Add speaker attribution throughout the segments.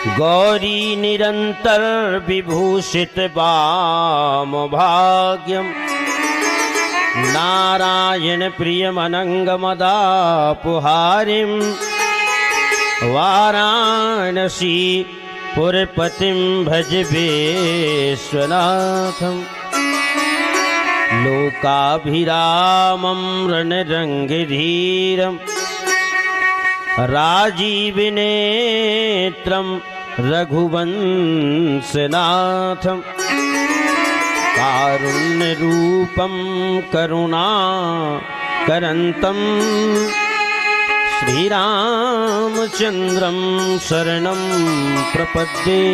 Speaker 1: गौरी निरंतर विभूषित वाम भाग्यम नारायण प्रियमनंगमदापुहारिम वाराणसी पुरपतिम भज विश्वनाथम लोकाभिरामं रणरंगधीरम राजीवनेत्रम रघुवंशनाथम कारुण्यरूपं करुणाकरन्तं श्रीरामचन्द्रं शरणं प्रपद्ये।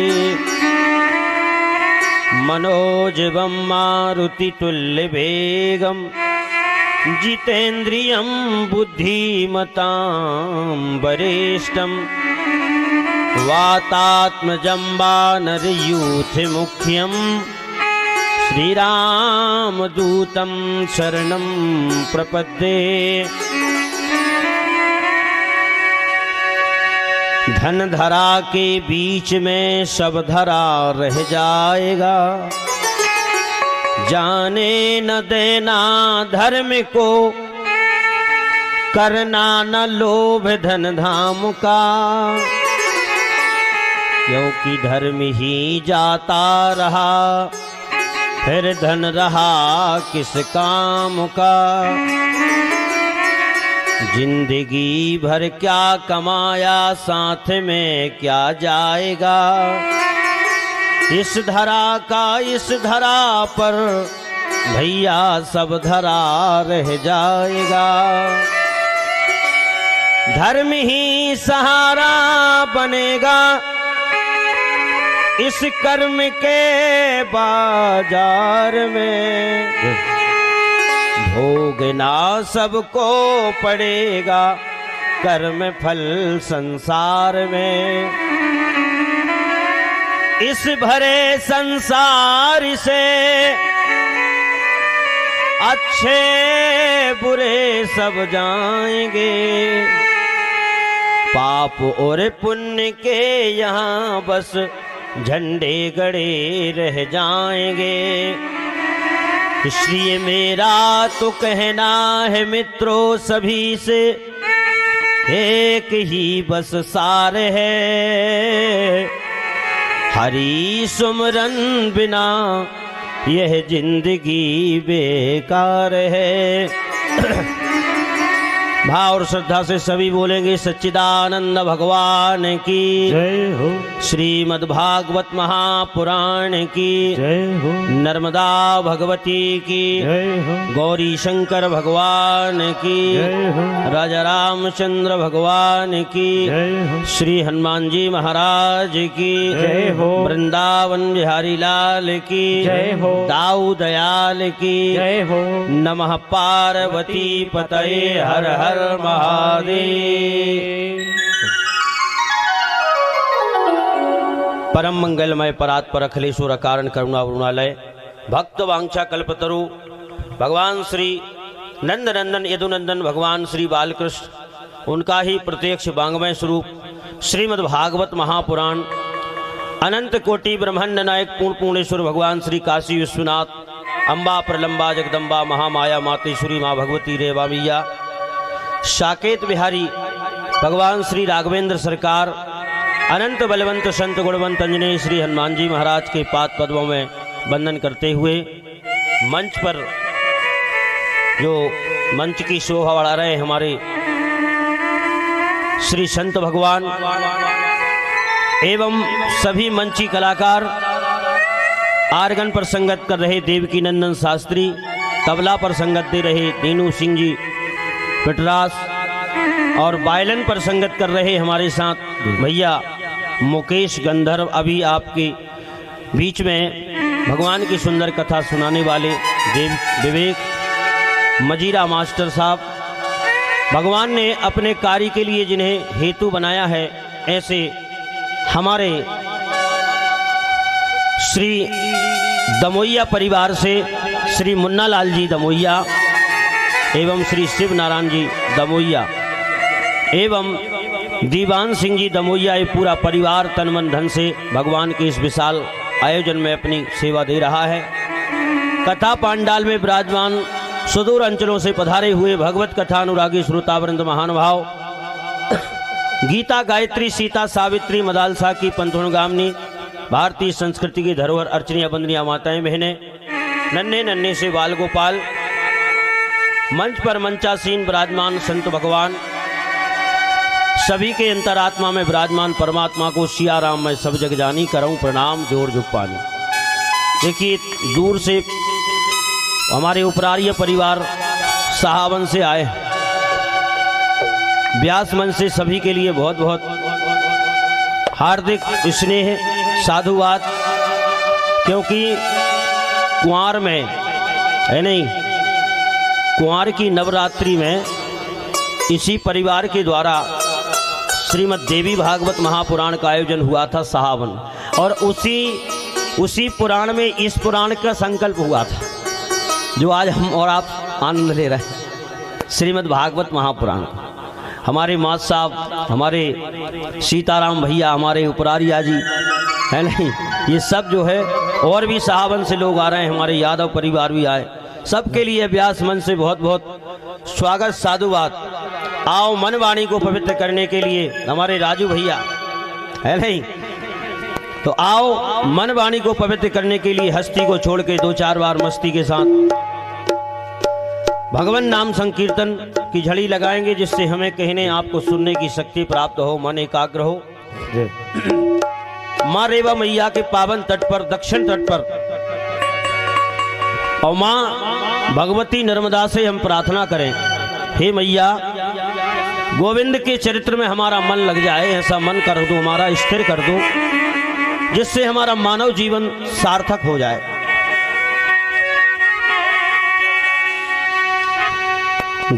Speaker 1: मनोजवं मारुतितुल्यवेगं जितेन्द्रियं बुद्धिमतां वरिष्ठं वातात्मजं वानरयूथमुख्यं श्रीरामदूतं शरणं प्रपद्ये। धन धरा के बीच में सब धरा रह जाएगा, जाने न देना धर्म को, करना न लोभ धन धाम का, क्योंकि धर्म ही जाता रहा फिर धन रहा किस काम का। जिंदगी भर क्या कमाया साथ में क्या जाएगा, इस धरा का इस धरा पर भैया सब धरा रह जाएगा। धर्म ही सहारा बनेगा इस कर्म के बाजार में, भोगना सबको पड़ेगा कर्म फल संसार में। इस भरे संसार से अच्छे बुरे सब जाएंगे, पाप और पुण्य के यहाँ बस झंडे गड़े रह जाएंगे। इसलिए मेरा तो कहना है मित्रों सभी से, एक ही बस सार है, हरि सुमरन बिना यह जिंदगी बेकार है। भाव और श्रद्धा से सभी बोलेंगे सच्चिदानंद भगवान की जय हो, श्रीमद् भागवत महापुराण की जय हो, नर्मदा भगवती की जय हो, गौरी शंकर भगवान की जय हो, राजा रामचंद्र भगवान की जय हो, श्री हनुमान जी महाराज की जय हो, वृंदावन बिहारी लाल की जय हो, दाऊ दयाल की जय हो। नमः पार्वती पतये हर हर महादेव। परम मंगलमय परात्पर अखिलेश्वर कारण करुणा वरुणालय भक्त वांछा कल्पतरु भगवान श्री नंद नंदन यदुनंदन भगवान श्री बालकृष्ण, उनका ही प्रत्यक्ष वांग्मय स्वरूप श्रीमद् भागवत महापुराण, अनंत कोटि ब्रह्मांड नायक पूर्ण पूर्णेश्वर भगवान श्री काशी विश्वनाथ, अम्बा प्रलंबा जगदम्बा महामाया मातेश्वरी माँ भगवती रेवा मैया, साकेत बिहारी भगवान श्री राघवेंद्र सरकार, अनंत बलवंत संत गुणवंत अंजनेय श्री हनुमान जी महाराज के पाद पद्मों में वंदन करते हुए मंच पर जो मंच की शोभा बढ़ा रहे हमारे श्री संत भगवान एवं सभी मंची कलाकार, आर्गन पर संगत कर रहे देवकी नंदन शास्त्री, तबला पर संगत दे रहे दीनू सिंह जी पिटरास और वायलिन पर संगत कर रहे हमारे साथ भैया मुकेश गंधर्व, अभी आपके बीच में भगवान की सुंदर कथा सुनाने वाले देव विवेक मजीरा मास्टर साहब। भगवान ने अपने कार्य के लिए जिन्हें हेतु बनाया है, ऐसे हमारे श्री दमोइया परिवार से श्री मुन्ना लाल जी दमोइया एवं श्री शिव नारायण जी दमोइया एवं दीवान सिंह जी दमोइया ये पूरा परिवार तन मन धन से भगवान के इस विशाल आयोजन में अपनी सेवा दे रहा है। कथा पांडाल में विराजमान सुदूर अंचलों से पधारे हुए भगवत कथा अनुरागी श्रोतावृंद महानुभाव, गीता गायत्री सीता सावित्री मदालसा की पंथुणगामिनी भारतीय संस्कृति की धरोहर अर्चनीय बंदनिया माताएं बहनें, नन्हे नन्हे से बाल गोपाल, मंच पर मंचासीन विराजमान संत भगवान, सभी के अंतरात्मा में विराजमान परमात्मा को सिया राम मैं सब जग जानी करऊं प्रणाम जोर झुक पानी। देखिए दूर से हमारे उपरार्य परिवार साहावन से आए, व्यास मन से सभी के लिए बहुत बहुत हार्दिक स्नेह साधुवाद, क्योंकि कुंवार में है नहीं, कुंवार की नवरात्रि में इसी परिवार के द्वारा श्रीमद् देवी भागवत महापुराण का आयोजन हुआ था साहावन, और उसी पुराण में इस पुराण का संकल्प हुआ था जो आज हम और आप आनंद ले रहे हैं, श्रीमद् भागवत महापुराण। हमारे मात साहब, हमारे सीताराम भैया, हमारे उपरारिया जी है नहीं, ये सब जो है और भी साहावन से लोग आ रहे हैं, हमारे यादव परिवार भी आए, सबके लिए व्यास मन से बहुत बहुत स्वागत साधुवाद। आओ मन वाणी को पवित्र करने के लिए हमारे राजू भैया है नहीं, तो आओ मन वाणी को पवित्र करने के लिए हस्ती को छोड़ के 2-4 बार मस्ती के साथ भगवान नाम संकीर्तन की झड़ी लगाएंगे, जिससे हमें कहने आपको सुनने की शक्ति प्राप्त हो, मन एकाग्र हो। माँ रेवा मैया के पावन तट पर, दक्षिण तट पर, और माँ भगवती नर्मदा से हम प्रार्थना करें, हे मैया गोविंद के चरित्र में हमारा मन लग जाए, ऐसा मन कर दो, हमारा स्थिर कर दो, जिससे हमारा मानव जीवन सार्थक हो जाए।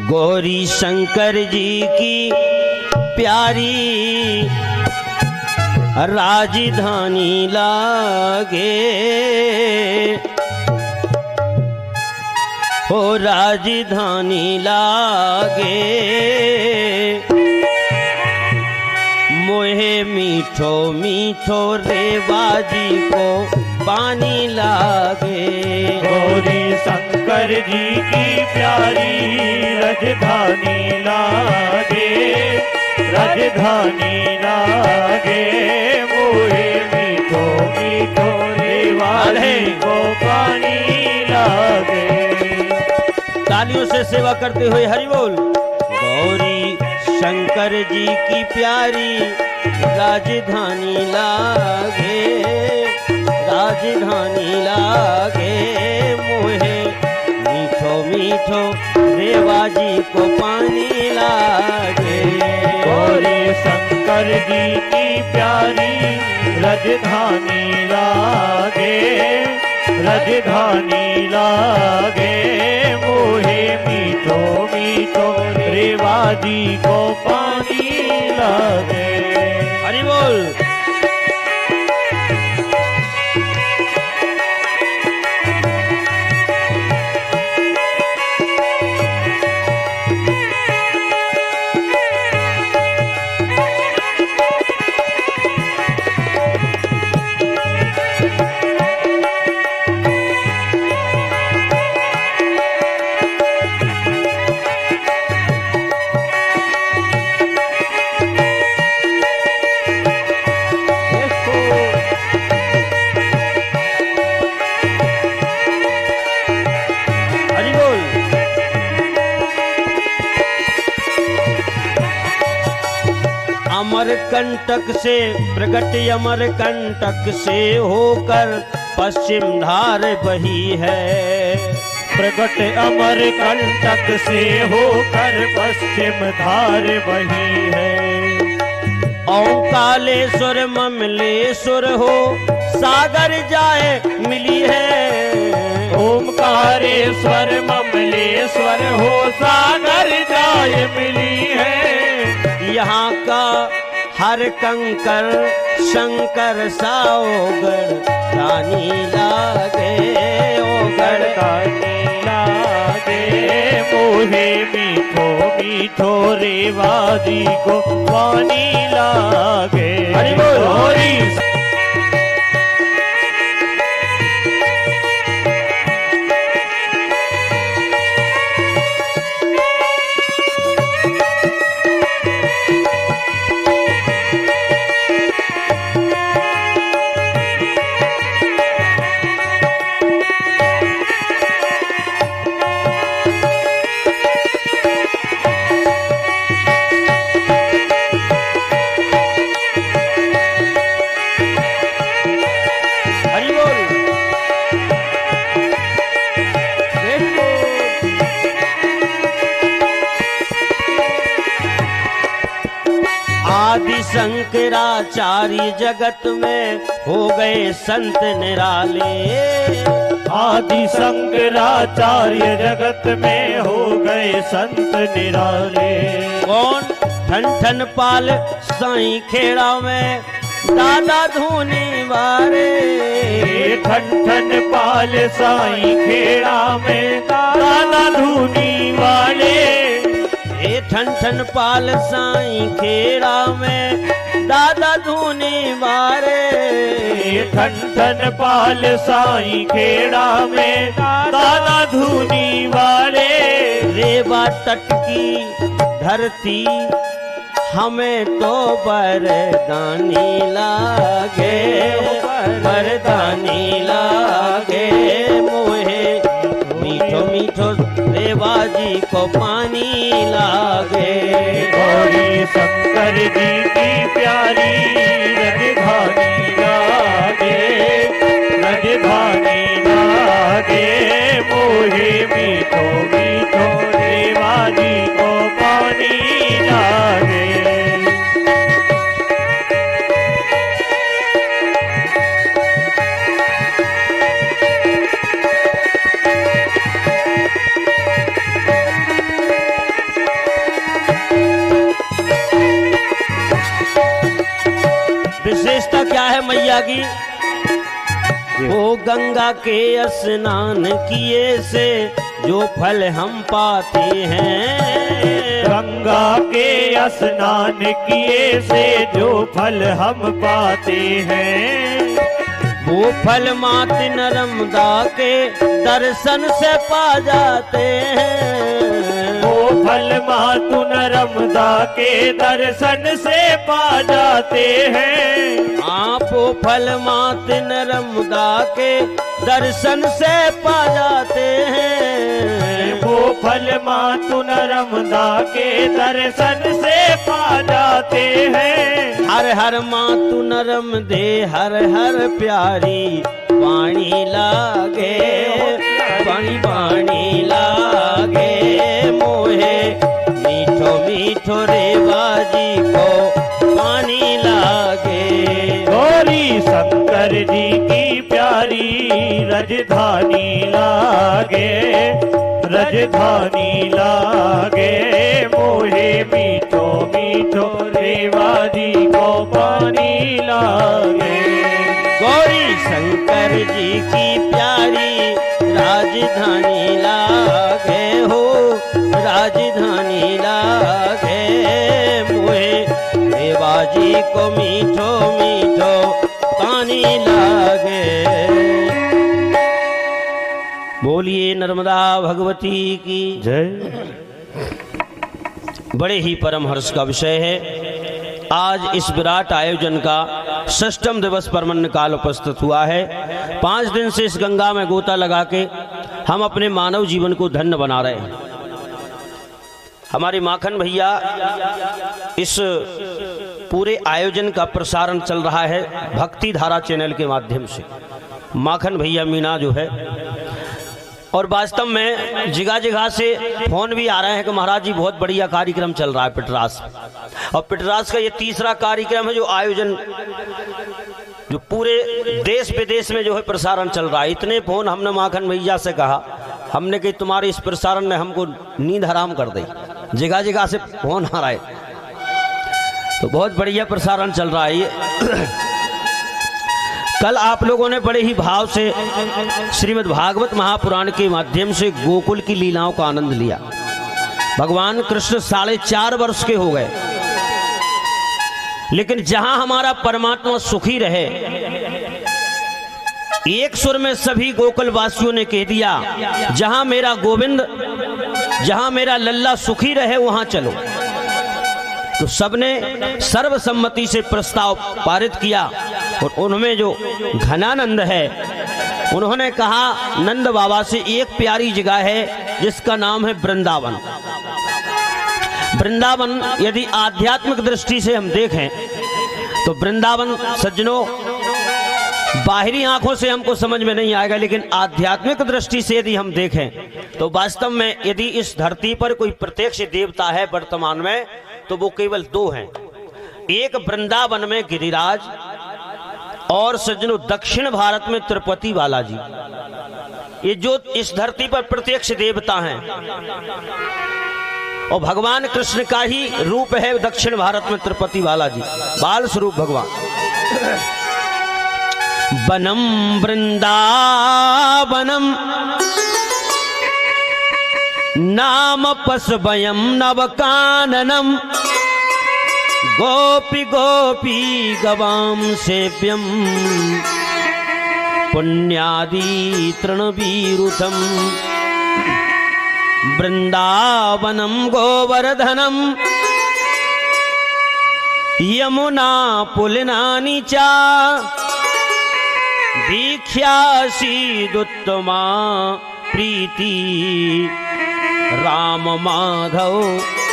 Speaker 1: गौरी शंकर जी की प्यारी राजधानी लागे, हो राजधानी लागे, मोहे मीठो मीठो रेवाजी को पानी लागे।
Speaker 2: गौरी शंकर जी की प्यारी राजधानी लागे, राजधानी लागे, मोहे मीठो मीठो रेवाजी को पानी लागे।
Speaker 1: तालियों से सेवा करते हुए हरि बोल। गौरी शंकर जी की प्यारी राजधानी लागे, राजधानी लागे, मोहे मीठो मीठो रेवाजी को पानी लागे।
Speaker 2: गौरी शंकर जी की प्यारी राजधानी लागे, राजधानी लागे, मोहे मीठो मीठो रेवाजी को पानी लागे।
Speaker 1: हरि बोल। अमरकंटक से प्रगट, अमरकंटक से होकर पश्चिम धार बही है।
Speaker 2: प्रगट अमरकंटक से होकर पश्चिम धार बही है।
Speaker 1: ओंकालेश्वर ममलेश्वर हो सागर जाए मिली है।
Speaker 2: ओंकारेश्वर ममलेश्वर हो सागर जाए मिली है।
Speaker 1: यहाँ का हर कंकर शंकर सा ओगढ़ रानी लागे, ओगढ़
Speaker 2: रानी लागे, मोहे मीठो मीठो रेवाजी को पानी लागे।
Speaker 1: हरि बोल।
Speaker 2: गौरी
Speaker 1: आदि शंकराचार्य जगत में हो गए संत निराले।
Speaker 2: आदि शंकराचार्य जगत में हो गए संत निराले।
Speaker 1: कौन? ठन ठन पाल साईं खेड़ा में दादा धूनी वारे।
Speaker 2: ठन ठन पाल साईं खेड़ा में दादा धूनी वाले।
Speaker 1: ठन ठन पाल साईं खेड़ा में दादा धूनी वारे।
Speaker 2: ठन ठन पाल साईं खेड़ा में दादा धूनी वाले।
Speaker 1: रेवा तट की धरती हमें तो बरदानी लागे। बरदानी लागे मोहे मीठो मीठो रेवाजी को पानी लागे।
Speaker 2: गौरी शंकर जी की प्यारी राजधानी लागे। राजधानी लागे मोहे मीठो मीठो रेवाजी को पानी लागे।
Speaker 1: विशेषता क्या है मैया की? वो गंगा के स्नान किए से जो फल हम पाते हैं।
Speaker 2: गंगा के स्नान किए से जो फल हम पाते हैं।
Speaker 1: वो फल मात नर्मदा के दर्शन से पा जाते हैं।
Speaker 2: वो फल मातु नर्मदा के दर्शन से पा जाते हैं।
Speaker 1: आप वो फल मात नर्मदा के दर्शन से पा जाते हैं।
Speaker 2: वो फल मातु नर्मदा के दर्शन से पा जाते हैं।
Speaker 1: हर हर मातु नर्मदे हर हर प्यारी वाणी लागे। वाणी वाणी लागे मोहे मीठो मीठो रेवाजी को पानी लागे।
Speaker 2: गौरी शंकर जी की प्यारी राजधानी लागे। राजधानी लागे मोहे मीठो मीठो रेवाजी को पानी लागे।
Speaker 1: गौरी शंकर जी की प्यारी राजधानी लागे हो। राजधानी लागे मोहे रेवाजी को मीठो मीठो पानी लागे। बोलिए नर्मदा भगवती की
Speaker 2: जय।
Speaker 1: बड़े ही परम हर्ष का विषय है। आज इस विराट आयोजन का 6ठम दिवस परमन्न काल उपस्थित हुआ है। 5 दिन से इस गंगा में गोता लगा के हम अपने मानव जीवन को धन्य बना रहे हैं। हमारे माखन भैया इस पूरे आयोजन का प्रसारण चल रहा है भक्ति धारा चैनल के माध्यम से। माखन भैया मीना जो है, और वास्तव में जगह जगह से फोन भी आ रहे हैं कि महाराज जी बहुत बढ़िया कार्यक्रम चल रहा है पिटरास। और पिटरास का ये तीसरा कार्यक्रम है जो आयोजन जो पूरे देश विदेश में जो है प्रसारण चल रहा है। इतने फोन हमने माखन भैया से कहा, हमने कि तुम्हारे इस प्रसारण ने हमको नींद हराम कर दी। जगह जगह से फोन आ रहा है, तो बहुत बढ़िया प्रसारण चल रहा है ये। कल आप लोगों ने बड़े ही भाव से श्रीमद् भागवत महापुराण के माध्यम से गोकुल की लीलाओं का आनंद लिया। भगवान कृष्ण 4.5 वर्ष के हो गए, लेकिन जहां हमारा परमात्मा सुखी रहे, एक सुर में सभी गोकुल वासियों ने कह दिया, जहां मेरा गोविंद, जहां मेरा लल्ला सुखी रहे वहां चलो। तो सबने सर्वसम्मति से प्रस्ताव पारित किया और उनमें जो घनानंद है, उन्होंने कहा नंद बाबा से एक प्यारी जगह है जिसका नाम है वृंदावन। वृंदावन यदि आध्यात्मिक दृष्टि से हम देखें तो वृंदावन सज्जनों बाहरी आंखों से हमको समझ में नहीं आएगा, लेकिन आध्यात्मिक दृष्टि से यदि हम देखें तो वास्तव में यदि इस धरती पर कोई प्रत्यक्ष देवता है वर्तमान में तो वो केवल 2 हैं। एक वृंदावन में गिरिराज और सज्जनों दक्षिण भारत में तिरुपति बालाजी, ये जो इस धरती पर प्रत्यक्ष देवता हैं। और भगवान कृष्ण का ही रूप है दक्षिण भारत में तिरुपति बालाजी, बाल स्वरूप भगवान। वनम वृंदावनम नाम पशवयम नवकाननम गोपी गोपी गवाम सेव्यम पुण्यादि तृणवीरुतम वृंदावनम गोवर्धनम यमुना पुलिनानि च दीक्षासीदुत्तमा प्रीति राम माधव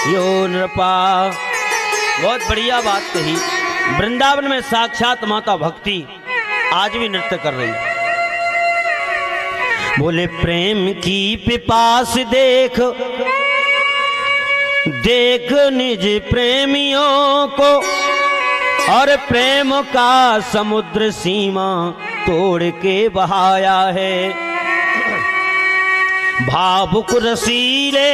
Speaker 1: यो नृपा। बहुत बढ़िया बात कही। वृंदावन में साक्षात माता भक्ति आज भी नृत्य कर रही है। बोले प्रेम की पिपास देख देख निज प्रेमियों को, और प्रेम का समुद्र सीमा तोड़ के बहाया है। भावुक रसीले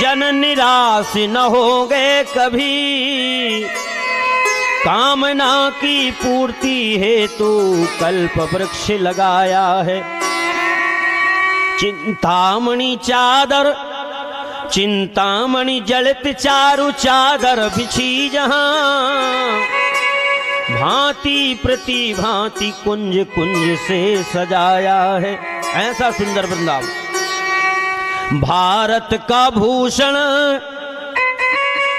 Speaker 1: जन निराश न होंगे कभी, कामना की पूर्ति हेतु कल्प वृक्ष लगाया है। चिंतामणि चादर चिंतामणि जलित चारु चादर बिछी जहां, भांति प्रति भांति कुंज कुंज से सजाया है। ऐसा सुंदर वृंदावन, भारत का भूषण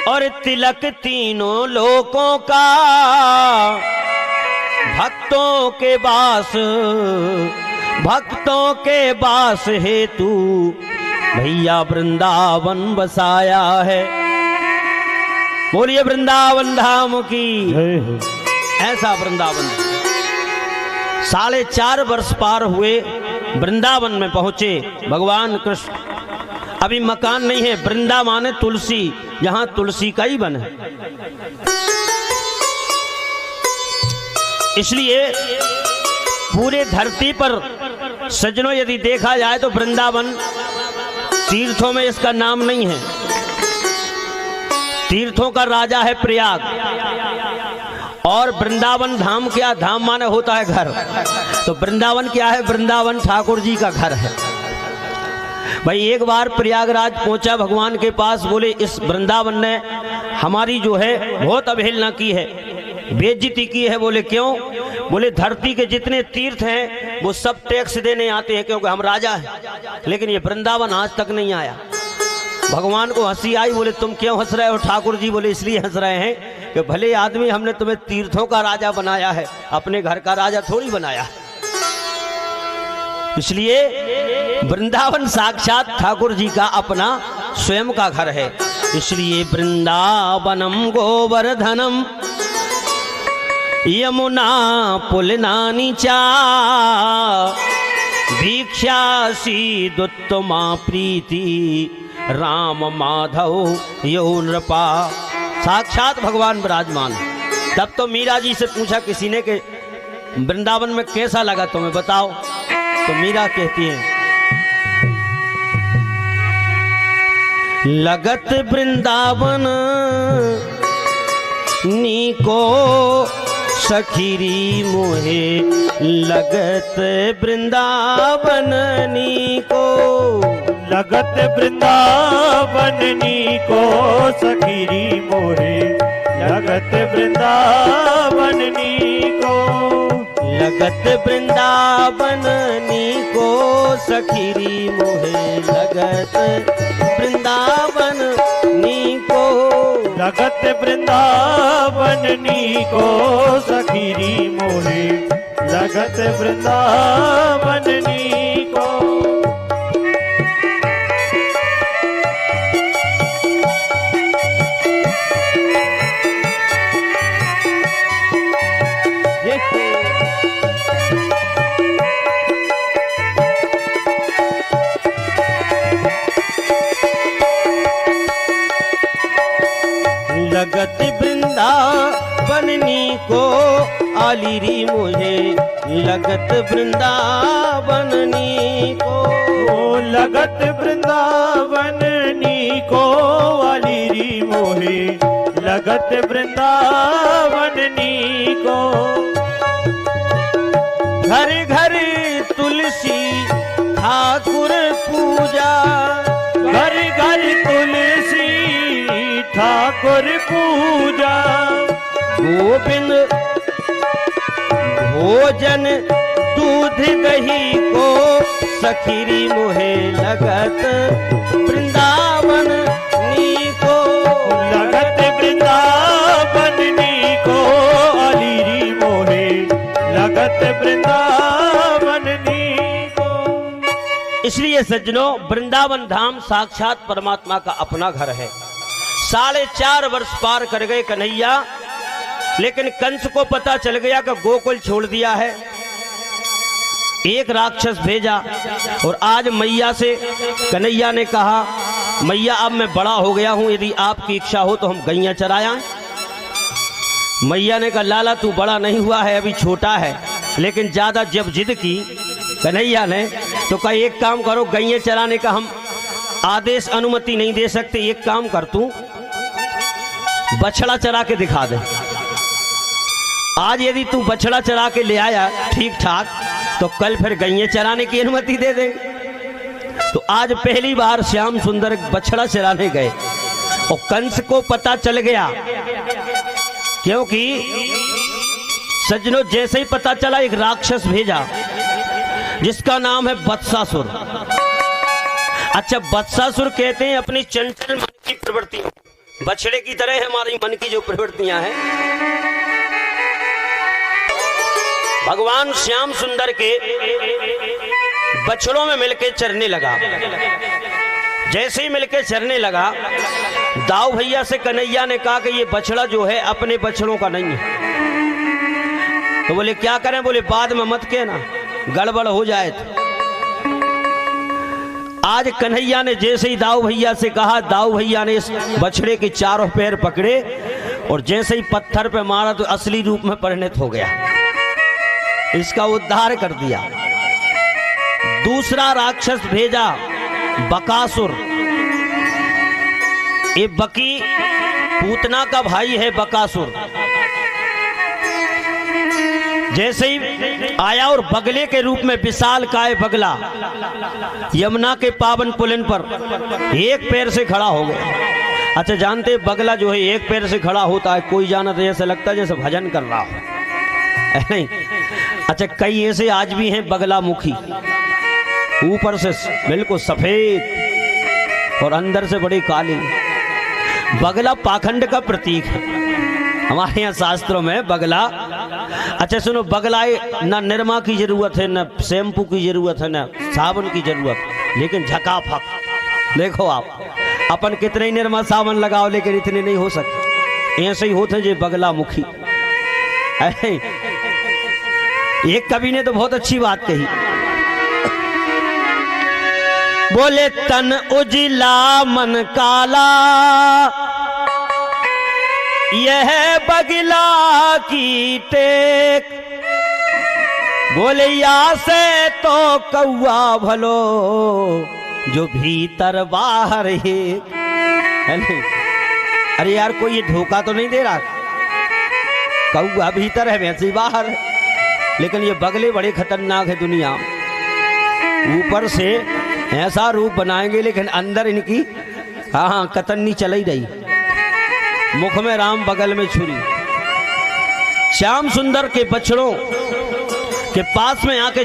Speaker 1: और तिलक तीनों लोकों का, भक्तों के बास हेतु भैया वृंदावन बसाया है। बोलिए वृंदावन धाम की। ऐसा वृंदावन 4.5 वर्ष पार हुए, वृंदावन में पहुंचे भगवान कृष्ण। अभी मकान नहीं है, वृंदा माने तुलसी, यहां तुलसी का ही वन है। इसलिए पूरे धरती पर सज्जनों यदि देखा जाए तो वृंदावन तीर्थों में इसका नाम नहीं है। तीर्थों का राजा है प्रयाग, और वृंदावन धाम क्या, धाम माने होता है घर, तो वृंदावन क्या है, वृंदावन ठाकुर जी का घर है। भाई एक बार प्रयागराज पहुंचा भगवान के पास, बोले इस वृंदावन ने हमारी जो है बहुत अवहेलना की है, बेइज्जती की है। बोले क्यों? बोले धरती के जितने तीर्थ हैं वो सब टैक्स देने आते हैं क्योंकि हम राजा हैं, लेकिन ये वृंदावन आज तक नहीं आया। भगवान को हंसी आई, बोले तुम क्यों हंस रहे हो ठाकुर जी? बोले इसलिए हंस रहे हैं कि भले आदमी हमने तुम्हें तीर्थों का राजा बनाया है, अपने घर का राजा थोड़ी बनाया। इसलिए वृंदावन साक्षात ठाकुर जी का अपना स्वयं का घर है। इसलिए वृंदावनम गोवर्धनम यमुना पुलिनानि च दीक्षासीदुत्तमा प्रीति राम माधव यो नृपा। साक्षात भगवान विराजमान। तब तो मीरा जी से पूछा किसी ने कि वृंदावन में कैसा लगा तुम्हें, बताओ। तो मीरा कहती है, लगत वृंदावन नीको सखीरी मोहे लगत वृंदावननी को।
Speaker 2: लगत वृंदावननी को सखीरी मोहे लगत वृंदावननी को।
Speaker 1: लगत वृंदावननी को सखीरी मोहे लगत वृंदावननी को।
Speaker 2: लगत वृंदावननी को सखीरी मोहे लगत वृंदावननी को।
Speaker 1: लगत वृंदावननी को आलिरी मुझे लगत वृंदावननी को।
Speaker 2: लगत वृंदावननी को आलिरी मोहे लगत वृंदावननी को।
Speaker 1: घर घर तुलसी ठाकुर पूजा।
Speaker 2: घर घर तुलसी ठाकुर पूजा।
Speaker 1: गोविंद भोजन दूध दही को सखीरी मोहे लगत वृंदावननी को।
Speaker 2: लगत वृंदावननी को आलिरी मोहे लगत वृंदावननी को।
Speaker 1: इसलिए सज्जनों, वृंदावन धाम साक्षात परमात्मा का अपना घर है। 4.5 वर्ष पार कर गए कन्हैया, लेकिन कंस को पता चल गया कि गोकुल छोड़ दिया है। एक राक्षस भेजा और आज मैया से कन्हैया ने कहा, मैया अब मैं बड़ा हो गया हूं, यदि आपकी इच्छा हो तो हम गैया चराया। मैया ने कहा, लाला तू बड़ा नहीं हुआ है, अभी छोटा है। लेकिन ज्यादा जब जिद की कन्हैया ने तो कहा, एक काम करो, गैया चराने का हम आदेश अनुमति नहीं दे सकते, एक काम कर तू बछड़ा चरा के दिखा दे। आज यदि तू बछड़ा चरा के ले आया ठीक ठाक, तो कल फिर गैया चराने की अनुमति दे देंगे। तो आज पहली बार श्याम सुंदर बछड़ा चराने गए और कंस को पता चल गया, क्योंकि सज्जनों जैसे ही पता चला एक राक्षस भेजा जिसका नाम है वत्सासुर। अच्छा, वत्सासुर कहते हैं अपनी चंचल मन की प्रवृत्ति, बछड़े की तरह हमारी मन की जो प्रवृत्तियां हैं। भगवान श्याम सुंदर के बछड़ों में मिलके चरने लगा। जैसे ही मिलके चरने लगा, दाऊ भैया से कन्हैया ने कहा कि ये बछड़ा जो है अपने बछड़ों का नहीं है। तो बोले क्या करें? बोले बाद में मत कहना, गड़बड़ हो जाए तो। आज कन्हैया ने जैसे ही दाऊ भैया से कहा, दाऊ भैया ने इस बछड़े के चारों पैर पकड़े और जैसे ही पत्थर पे मारा तो असली रूप में परिणत हो गया, इसका उद्धार कर दिया। दूसरा राक्षस भेजा बकासुर। ये बकी पूतना का भाई है बकासुर। जैसे ही आया और बगले के रूप में विशाल काय बगला यमुना के पावन पुलिन पर एक पैर से खड़ा हो गया। अच्छा, जानते बगला जो है एक पैर से खड़ा होता है, कोई जाना तो ऐसा लगता है जैसे भजन कर रहा हो, नहीं? अच्छा, कई ऐसे आज भी हैं बगला मुखी, ऊपर से बिल्कुल सफेद और अंदर से बड़ी काली। बगला पाखंड का प्रतीक है हमारे यहाँ शास्त्रों में बगला। अच्छा सुनो, बगला ना निरमा की जरूरत है, ना शैम्पू की जरूरत है, ना साबुन की जरूरत, लेकिन झकाफक। देखो आप अपन कितने ही निरमा साबुन लगाओ, लेकिन इतने नहीं हो सकते। ऐसे ही होते जो बगला मुखी। एक कवि ने तो बहुत अच्छी बात कही, बोले तन उजला मन काला, यह बगला की टेक। बोले या से तो कौआ भलो, जो भीतर बाहर है नहीं। अरे यार, कोई ये धोखा तो नहीं दे रहा? कौआ भीतर है भैंसी बाहर है। लेकिन ये बगले बड़े खतरनाक है दुनिया। ऊपर से ऐसा रूप बनाएंगे लेकिन अंदर इनकी हाँ कतरनी चल ही रही। मुख में राम बगल में छुरी। श्याम सुंदर के बछड़ों के पास में आके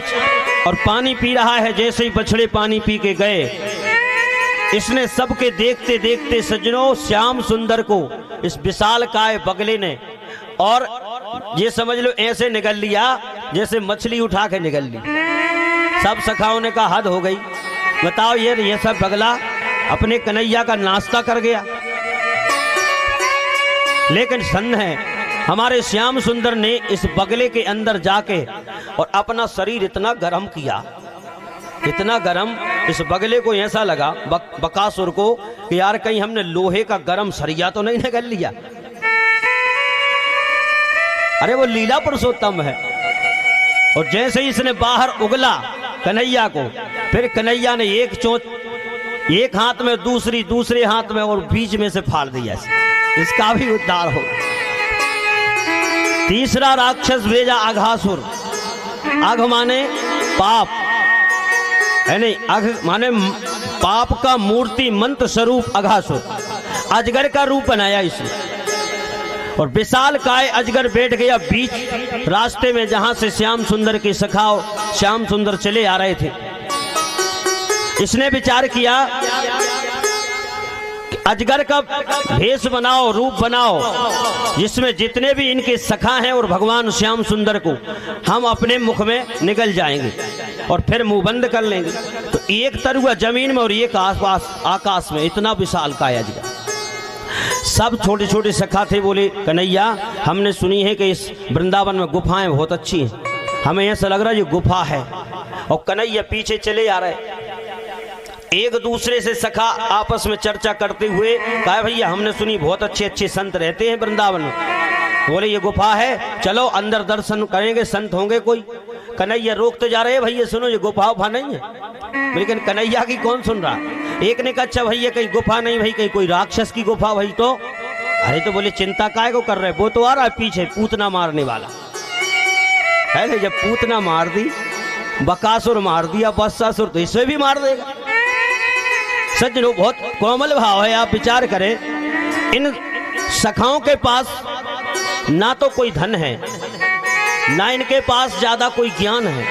Speaker 1: और पानी पी रहा है। जैसे ही बछड़े पानी पी के गए, इसने सबके देखते देखते सज्जनों श्याम सुंदर को इस विशाल काय बगले ने और ये समझ लो ऐसे निगल लिया जैसे मछली उठा के निगल ली। सब सखाओं ने कहा हद हो गई, बताओ ये सब बगला अपने कन्हैया का नाश्ता कर गया। लेकिन सन है हमारे श्याम सुंदर ने इस बगले के अंदर जाके और अपना शरीर इतना गर्म किया, इतना गर्म, इस बगले को ऐसा लगा बकासुर को कि यार कहीं हमने लोहे का गर्म सरिया तो नहीं निगल लिया। अरे वो लीला पुरुषोत्तम है। और जैसे ही इसने बाहर उगला कन्हैया को, फिर कन्हैया ने एक चोंच एक हाथ में दूसरे हाथ में और बीच में से फाड़ दिया। इसका भी उद्धार हो। तीसरा राक्षस भेजा अघासुर। अघ माने पाप है नहीं, अघ माने पाप का मूर्ति मंत्र स्वरूप अघासुर। अजगर का रूप बनाया इसने और विशाल काय अजगर बैठ गया बीच रास्ते में जहां से श्याम सुंदर के सखाओ श्याम सुंदर चले आ रहे थे। इसने विचार किया कि अजगर का भेष बनाओ, रूप बनाओ, जिसमें जितने भी इनके सखा हैं और भगवान श्याम सुंदर को हम अपने मुख में निगल जाएंगे और फिर मुंह बंद कर लेंगे। तो एक तरुआ जमीन में और एक आसपास आकाश में, इतना विशाल काय अजगर। सब छोटे छोटे सखा थे, बोले कन्हैया हमने सुनी है कि इस वृंदावन में गुफाएं बहुत अच्छी हैं, हमें ऐसा लग रहा है ये गुफा है। और कन्हैया पीछे चले आ रहे। एक दूसरे से सखा आपस में चर्चा करते हुए कहा भैया हमने सुनी बहुत अच्छे अच्छे संत रहते हैं वृंदावन में। बोले ये गुफा है, चलो अंदर दर्शन करेंगे, संत होंगे कोई। कन्हैया रोकते जा रहे, भैया सुनो ये गुफा उफा नहीं है। लेकिन कन्हैया की कौन सुन रहा। एक ने कहा अच्छा भैया कहीं गुफा नहीं, भाई कहीं कोई राक्षस की गुफा भाई तो। अरे तो बोले चिंता काहे को कर रहे, वो तो आ रहा है पीछे पूतना मारने वाला है ना। जब पूतना मार दी, बकासुर मार दिया, बत्सासुर तो इसे भी मार देगा। सज्जनों बहुत कोमल भाव है, आप विचार करें। इन सखाओं के पास ना तो कोई धन है, ना इनके पास ज्यादा कोई ज्ञान है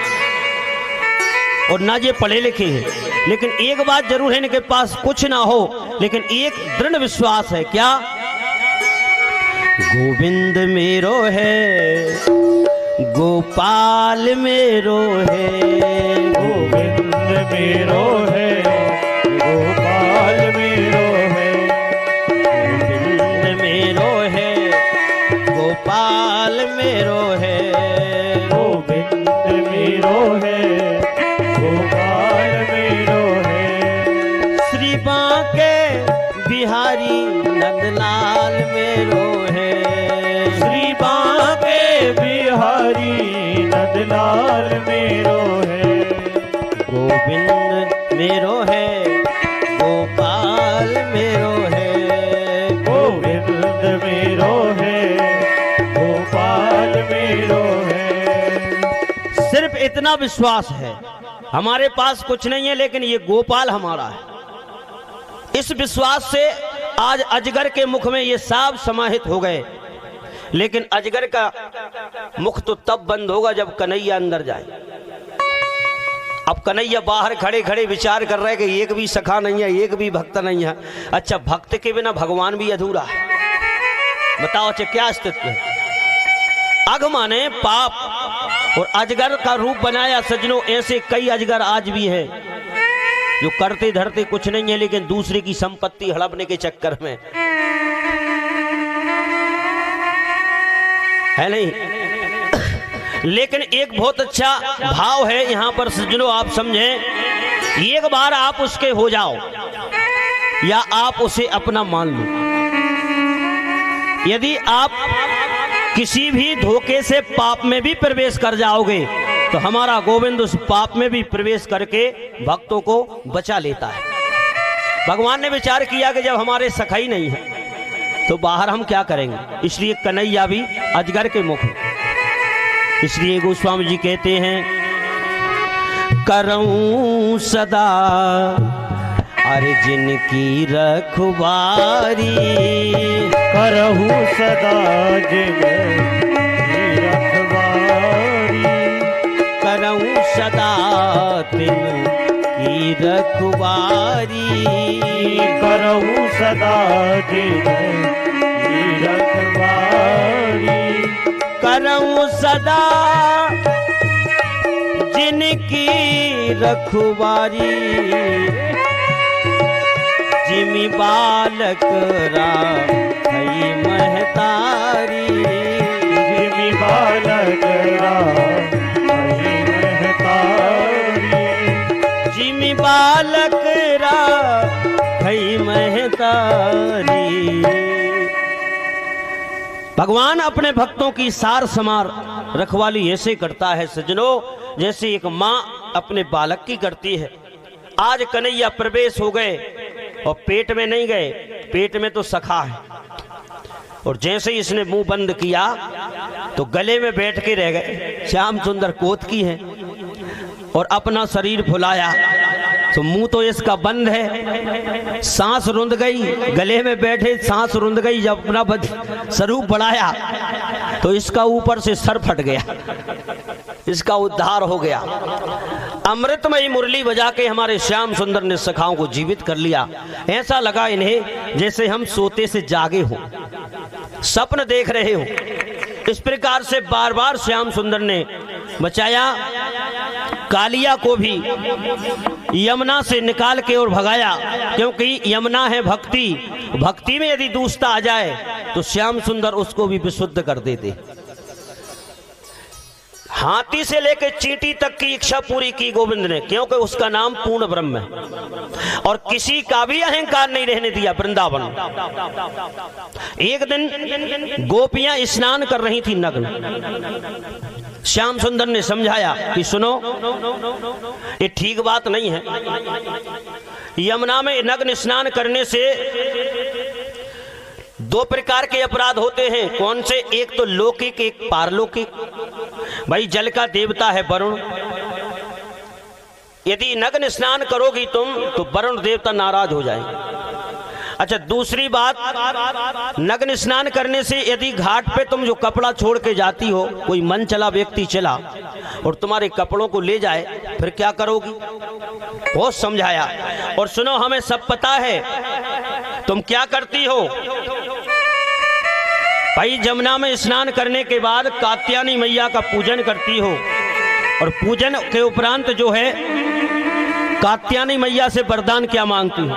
Speaker 1: और ना ये पढ़े लिखे हैं। लेकिन एक बात जरूर है, इनके पास कुछ ना हो लेकिन एक दृढ़ विश्वास है। क्या? गोविंद मेरो है, गोपाल मेरो है,
Speaker 2: गोविंद मेरो है, गोपाल मेरो है,
Speaker 1: गोविंद मेरो है, गोपाल मेरो है,
Speaker 2: गोविंद मेरो है, गोपाल मेरो है।
Speaker 1: श्री बांके बिहारी नंदलाल मेरो है,
Speaker 2: श्री बांके बिहारी नंदलाल मेरो है,
Speaker 1: गोविंद मेरो है, गोपाल मेरो है,
Speaker 2: गोविंद मेरो है, गोपाल मेरो है।
Speaker 1: सिर्फ इतना विश्वास है, हमारे पास कुछ नहीं है लेकिन ये गोपाल हमारा है। इस विश्वास से आज अजगर के मुख में ये सब समाहित हो गए। लेकिन अजगर का मुख तो तब बंद होगा जब कन्हैया अंदर जाए। अब कन्हैया बाहर खड़े खड़े विचार कर रहे हैं कि एक भी सखा नहीं है, एक भी भक्त नहीं है। अच्छा भक्त के बिना भगवान भी अधूरा है। बताओ अच्छा क्या अस्तित्व है। अघ माने पाप और अजगर का रूप बनाया। सज्जनों ऐसे कई अजगर आज भी हैं जो करते धरते कुछ नहीं है लेकिन दूसरे की संपत्ति हड़पने के चक्कर में है नहीं। लेकिन एक बहुत अच्छा भाव है यहां पर सज्जनों, आप समझें। एक बार आप उसके हो जाओ या आप उसे अपना मान लो। यदि आप किसी भी धोखे से पाप में भी प्रवेश कर जाओगे तो हमारा गोविंद उस पाप में भी प्रवेश करके भक्तों को बचा लेता है। भगवान ने विचार किया कि जब हमारे सखाई नहीं है तो बाहर हम क्या करेंगे। इसलिए कन्हैया भी अजगर के मुख। इसलिए गोस्वामी जी कहते हैं करऊं सदा अरे जिनकी रखवारी,
Speaker 2: करहूं सदा जिनकी रखवारी,
Speaker 1: करऊं सदा तिनकी रखवारी,
Speaker 2: करहूं सदा जिनकी रखवारी,
Speaker 1: करऊं सदा जिनकी रखवारी, जिमी बालक राखई महतारी,
Speaker 2: जिमी बालक राखई महतारी,
Speaker 1: जिमी बालक राखई महतारी। भगवान अपने भक्तों की सार समार रखवाली ऐसे करता है सज्जनों, जैसे एक माँ अपने बालक की करती है। आज कन्हैया प्रवेश हो गए और पेट में नहीं गए, पेट में तो सखा है। और जैसे ही इसने मुंह बंद किया तो गले में बैठ के रह गए। श्याम सुंदर कोत की है और अपना शरीर फुलाया तो मुंह तो इसका बंद है, सांस रुंध गई, गले में बैठे सांस रुंध गई। जब अपना स्वरूप बढ़ाया तो इसका ऊपर से सर फट गया, इसका उद्धार हो गया। अमृतमयी मुरली बजा के हमारे श्याम सुंदर ने सखाओं को जीवित कर लिया। ऐसा लगा इन्हें जैसे हम सोते से जागे हो, स्वप्न देख रहे हो। इस प्रकार से बार बार श्याम सुंदर ने बचाया। कालिया को भी यमुना से निकाल के और भगाया, क्योंकि यमुना है भक्ति। भक्ति में यदि दूसता आ जाए तो श्याम सुंदर उसको भी विशुद्ध कर देते। हाथी से लेकर चींटी तक की इच्छा पूरी की गोविंद ने, क्योंकि उसका नाम पूर्ण ब्रह्म है और किसी का भी अहंकार नहीं रहने दिया वृंदावन। एक दिन गोपियां स्नान कर रही थी नग्न। श्याम सुंदर ने समझाया कि सुनो, ये ठीक बात नहीं है। यमुना में नग्न स्नान करने से दो प्रकार के अपराध होते हैं। कौन से? एक तो लौकिक, एक पारलौकिक। भाई जल का देवता है वरुण, यदि नग्न स्नान करोगी तुम तो वरुण देवता नाराज हो जाएंगे। अच्छा, दूसरी बात, नग्न स्नान करने से यदि घाट पे तुम जो कपड़ा छोड़ के जाती हो, कोई मन चला व्यक्ति चला और तुम्हारे कपड़ों को ले जाए, फिर क्या करोगी? बहुत समझाया। और सुनो, हमें सब पता है तुम क्या करती हो। भाई जमुना में स्नान करने के बाद कात्यायनी मैया का पूजन करती हो और पूजन के उपरांत जो है कात्यायनी मैया से वरदान क्या मांगती हो,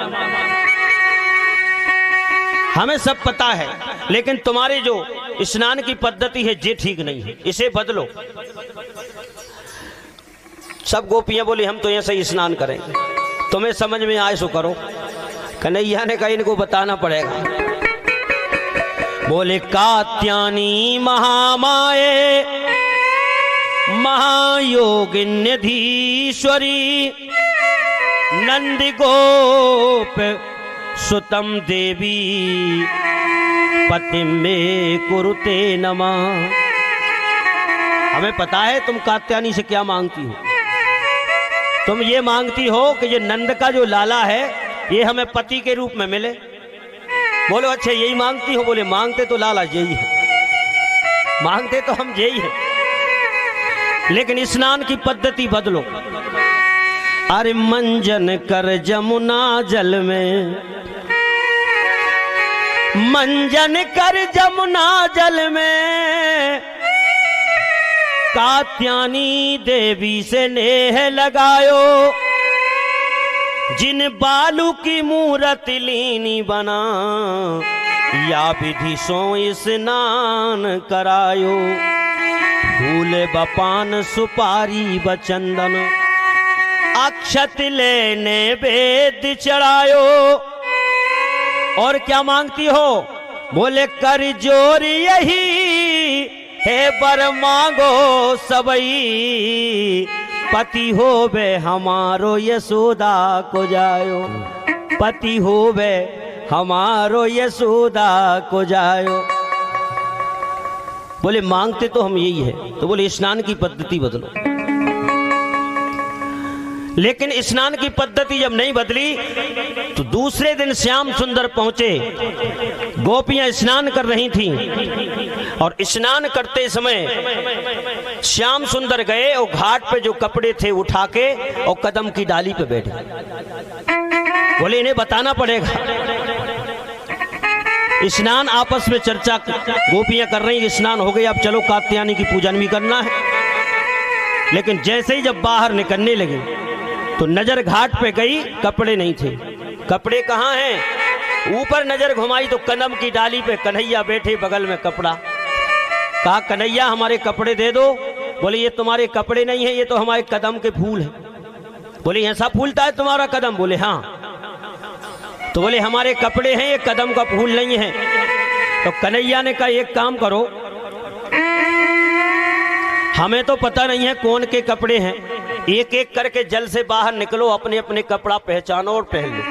Speaker 1: हमें सब पता है। लेकिन तुम्हारी जो स्नान की पद्धति है ये ठीक नहीं है, इसे बदलो। सब गोपियां बोली हम तो ऐसे ही स्नान करेंगे, तुम्हें समझ में आए सो करो। कन्हैया ने कहा इनको बताना पड़ेगा। बोले कात्यायनी महामाये महायोगिन्यधीश्वरी नंद गोप सुतम देवी पतिम में कुरुते नमः। हमें पता है तुम कात्यायनी से क्या मांगती हो। तुम ये मांगती हो कि ये नंद का जो लाला है ये हमें पति के रूप में मिले। बोलो अच्छा यही मांगती हो? बोले मांगते तो लाला यही है, मांगते तो हम यही है, लेकिन स्नान की पद्धति बदलो। अरे मंजन कर जमुना जल में, मंजन कर जमुना जल में, कात्यायनी देवी से नेह लगायो, जिन बालू की मूरत लीनी बना, या विधि सो स्नान करायो। फूल बपान सुपारी बचंदन, अक्षत लेने वेद चढ़ायो। और क्या मांगती हो? बोले कर जोर यही हे बर मांगो सबई, पति होवे हमारो यशोदा को जायो। पति होवे हमारो यशोदा को जायो। बोले मांगते तो हम यही है, तो बोले स्नान की पद्धति बदलो। लेकिन स्नान की पद्धति जब नहीं बदली तो दूसरे दिन श्याम सुंदर पहुंचे। गोपियां स्नान कर रही थीं और स्नान करते समय श्याम सुंदर गए और घाट पे जो कपड़े थे उठा के और कदम की डाली पे बैठे। बोले इन्हें बताना पड़ेगा। स्नान आपस में चर्चा गोपियां कर रही, स्नान हो गया, अब चलो कात्यायनी की पूजन भी करना है। लेकिन जैसे ही जब बाहर निकलने लगे तो नजर घाट पे गई, कपड़े नहीं थे। कपड़े कहाँ हैं? ऊपर नजर घुमाई तो कदम की डाली पे कन्हैया बैठे, बगल में कपड़ा। कहा कन्हैया हमारे कपड़े दे दो। बोले ये तुम्हारे कपड़े नहीं है, ये तो हमारे कदम के फूल है। बोले ऐसा फूलता है तुम्हारा कदम? बोले हाँ। तो बोले हमारे कपड़े हैं, ये कदम का फूल नहीं है। तो कन्हैया ने कहा एक काम करो, हमें तो पता नहीं है कौन के कपड़े हैं, एक एक करके जल से बाहर निकलो, अपने अपने कपड़ा पहचानो और पहन लो।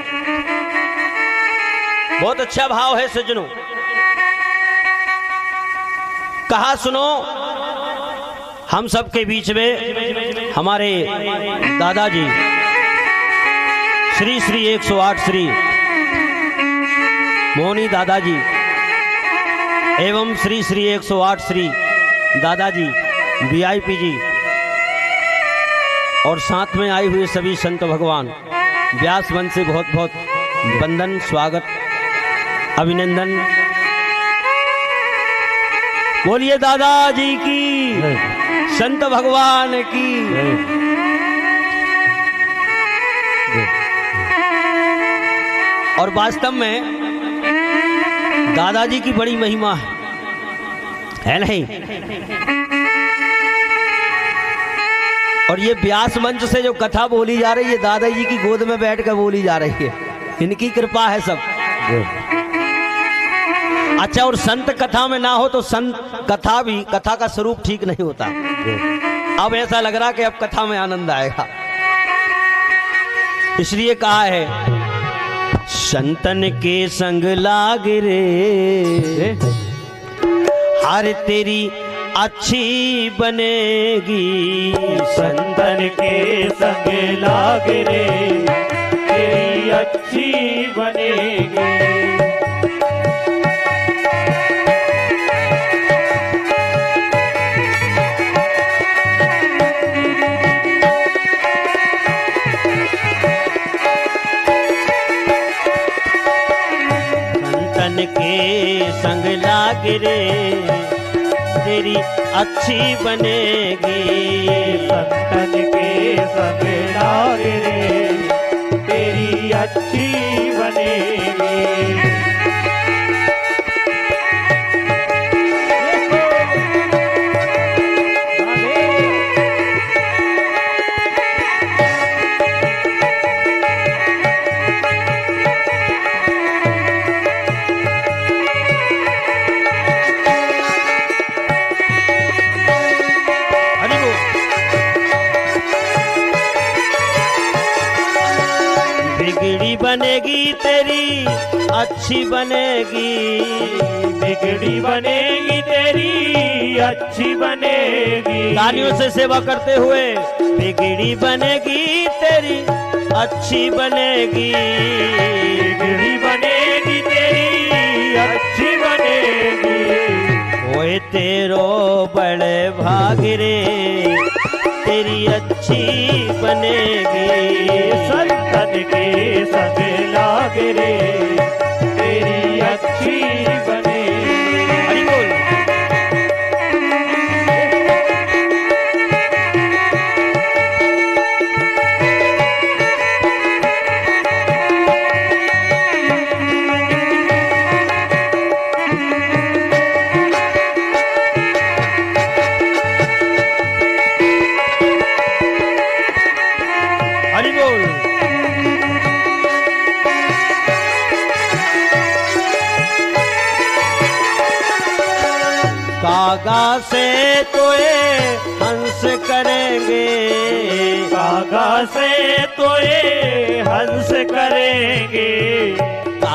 Speaker 1: बहुत अच्छा भाव है सज्जनों। कहा सुनो, हम सबके बीच में हमारे दादाजी श्री श्री 108 श्री मोहनी दादाजी एवं श्री श्री 108 श्री दादाजी वीआईपी जी और साथ में आए हुए सभी संत भगवान व्यास वंश से बहुत बहुत वंदन, स्वागत, अभिनंदन। बोलिए दादाजी की, संत भगवान की। और वास्तव में दादाजी की बड़ी महिमा है नहीं? और ये व्यास मंच से जो कथा बोली जा रही है, दादाजी की गोद में बैठकर बोली जा रही है। इनकी कृपा है सब। अच्छा, और संत कथा में ना हो तो संत कथा भी, कथा का स्वरूप ठीक नहीं होता। अब ऐसा लग रहा कि अब कथा में आनंद आएगा, इसलिए कहा है संतन के संग लाग रे हर तेरी अच्छी बनेगी।
Speaker 2: संतन के संग लाग रे तेरी अच्छी बनेगी।
Speaker 1: संतन के संग लाग रे तेरी अच्छी बनेगी।
Speaker 2: संतन के संग लाग रे तेरी अच्छी बनेगी।
Speaker 1: बनेगी तेरी अच्छी बनेगी।
Speaker 2: बिगड़ी बनेगी तेरी अच्छी बनेगी।
Speaker 1: तालियों से सेवा करते हुए बिगड़ी बनेगी तेरी अच्छी बनेगी।
Speaker 2: बिगड़ी बनेगी तेरी अच्छी बनेगी।
Speaker 1: ओए तेरो बड़े भाग रे तेरी अच्छी बनेगी।
Speaker 2: संतन के संग लाग रे तेरी अच्छी बनेगी।
Speaker 1: हरि बोल। हरि बोल। कागा से तोए हंस करेंगे।
Speaker 2: कागा से तोए हंस करेंगे।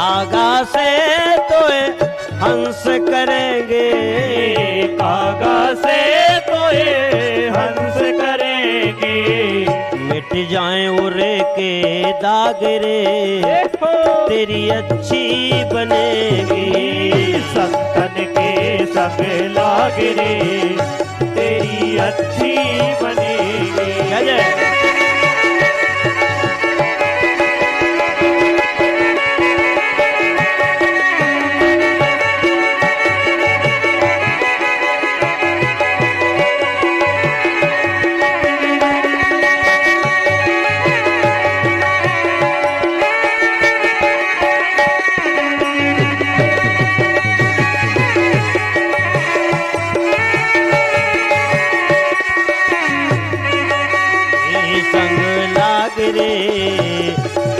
Speaker 1: कागा से तो हंस करेंगे,
Speaker 2: कागा से तो हंस करेंगे।
Speaker 1: मिट जाएं उरे के दाग रे, तेरी अच्छी बनेगी।
Speaker 2: संतन के संग लाग रे, तेरी अच्छी बनेगी।
Speaker 1: जय जय।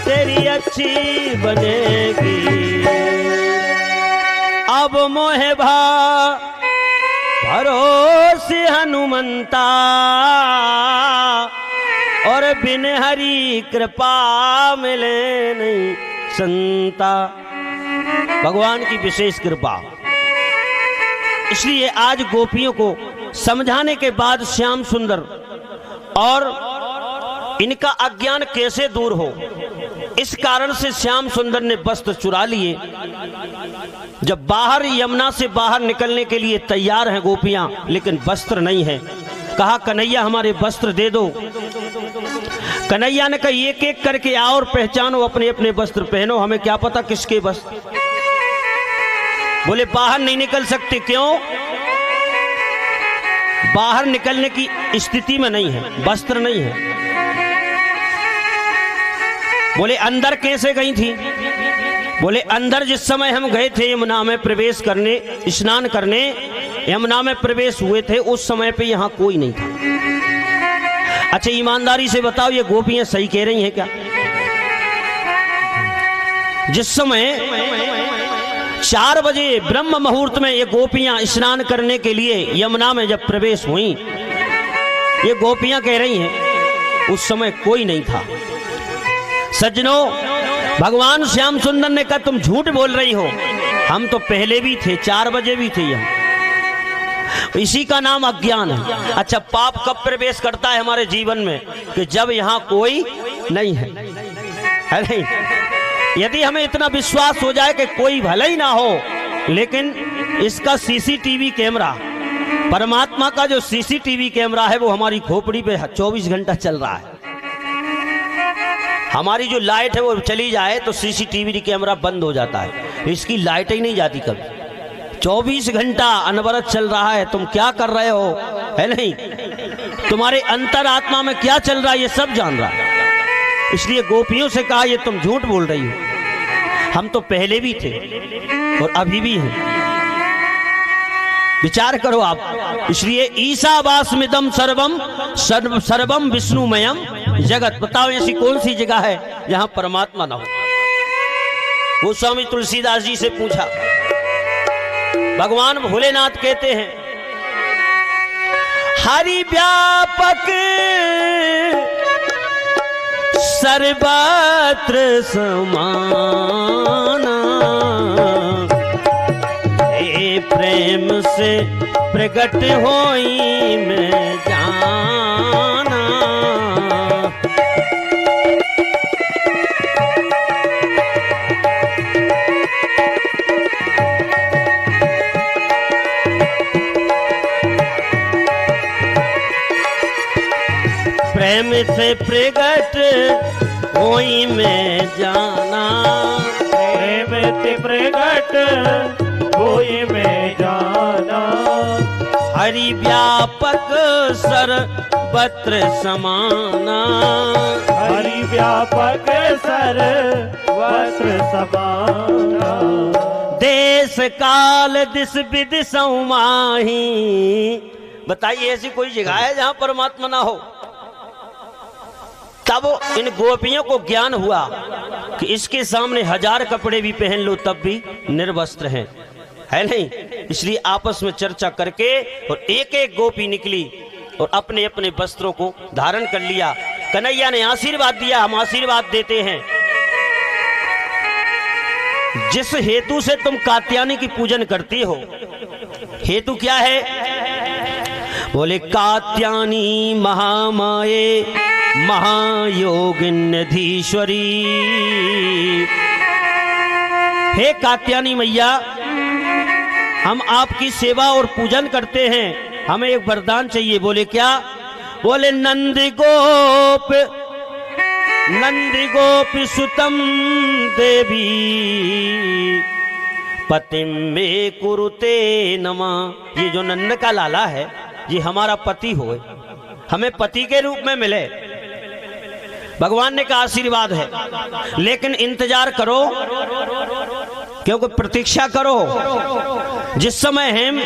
Speaker 1: तेरी अच्छी बनेगी। अब मोहे भरोसे हनुमंता, और बिन हरि कृपा मिले नहीं संता। भगवान की विशेष कृपा, इसलिए आज गोपियों को समझाने के बाद श्याम सुंदर और इनका अज्ञान कैसे दूर हो, इस कारण से श्याम सुंदर ने वस्त्र चुरा लिए। जब बाहर यमुना से बाहर निकलने के लिए तैयार हैं गोपियां, लेकिन वस्त्र नहीं है। कहा कन्हैया हमारे वस्त्र दे दो। कन्हैया ने कहा एक एक करके आओ और पहचानो, अपने अपने वस्त्र पहनो, हमें क्या पता किसके वस्त्र। बोले बाहर नहीं निकल सकते। क्यों? बाहर निकलने की स्थिति में नहीं है, वस्त्र नहीं है। बोले अंदर कैसे गई थी? बोले अंदर जिस समय हम गए थे यमुना में प्रवेश करने, स्नान करने, यमुना में प्रवेश हुए थे, उस समय पे यहाँ कोई नहीं था। अच्छा ईमानदारी से बताओ, ये गोपियां सही कह रही हैं क्या? जिस समय 4 बजे ब्रह्म मुहूर्त में ये गोपियां स्नान करने के लिए यमुना में जब प्रवेश हुई, ये गोपियां कह रही हैं उस समय कोई नहीं था। सज्जनों, भगवान श्याम सुंदर ने कहा तुम झूठ बोल रही हो, हम तो पहले भी थे, 4 बजे भी थे यहाँ। इसी का नाम अज्ञान है। अच्छा पाप कब प्रवेश करता है हमारे जीवन में? कि जब यहाँ कोई नहीं है। अरे यदि हमें इतना विश्वास हो जाए कि कोई भले ही ना हो, लेकिन इसका सीसीटीवी कैमरा, परमात्मा का जो सीसीटीवी कैमरा है वो हमारी खोपड़ी पे 24 घंटा चल रहा है। हमारी जो लाइट है वो चली जाए तो सीसीटीवी कैमरा बंद हो जाता है, इसकी लाइट ही नहीं जाती कभी। 24 घंटा अनवरत चल रहा है। तुम क्या कर रहे हो, है नहीं? तुम्हारे अंतरात्मा में क्या चल रहा है ये सब जान रहा है। इसलिए गोपियों से कहा ये तुम झूठ बोल रही हो, हम तो पहले भी थे और अभी भी हैं। विचार करो आप। इसलिए ईशावास्मिदं सर्वम विष्णुमयम जगत। बताओ ऐसी कौन सी जगह है जहां परमात्मा ना हो? वो स्वामी तुलसीदास जी से पूछा। भगवान भोलेनाथ कहते हैं हरि व्यापक सर्वत्र समाना, हे प्रेम से प्रकट होई मैं जाना। प्रेम से प्रकट होई मैं जाना,
Speaker 2: प्रेम से प्रकट होई मैं जाना।
Speaker 1: हरि व्यापक सर्वत्र समाना,
Speaker 2: हरि व्यापक सर्वत्र समाना।
Speaker 1: देश काल दिस विदिशौ माही। बताइए ऐसी कोई जगह है जहां परमात्मा ना हो? तब इन गोपियों को ज्ञान हुआ कि इसके सामने 1000 कपड़े भी पहन लो तब भी निर्वस्त्र हैं, है नहीं? इसलिए आपस में चर्चा करके और एक एक गोपी निकली और अपने अपने वस्त्रों को धारण कर लिया। कन्हैया ने आशीर्वाद दिया, हम आशीर्वाद देते हैं। जिस हेतु से तुम कात्यायनी की पूजन करती हो, हेतु क्या है? बोले कात्यायनी महामाये महायोगिन्यधीश्वरी। हे कात्यायनी मैया, हम आपकी सेवा और पूजन करते हैं, हमें एक वरदान चाहिए। बोले क्या? बोले नंदी गोप सुतम देवी पतिम मे कुरुते नमः। ये जो नंद का लाला है, ये हमारा पति होए, हमें पति के रूप में मिले, भगवान ने कहा आशीर्वाद है। लेकिन इंतजार करो, क्योंकि प्रतीक्षा करो। जिस समय हम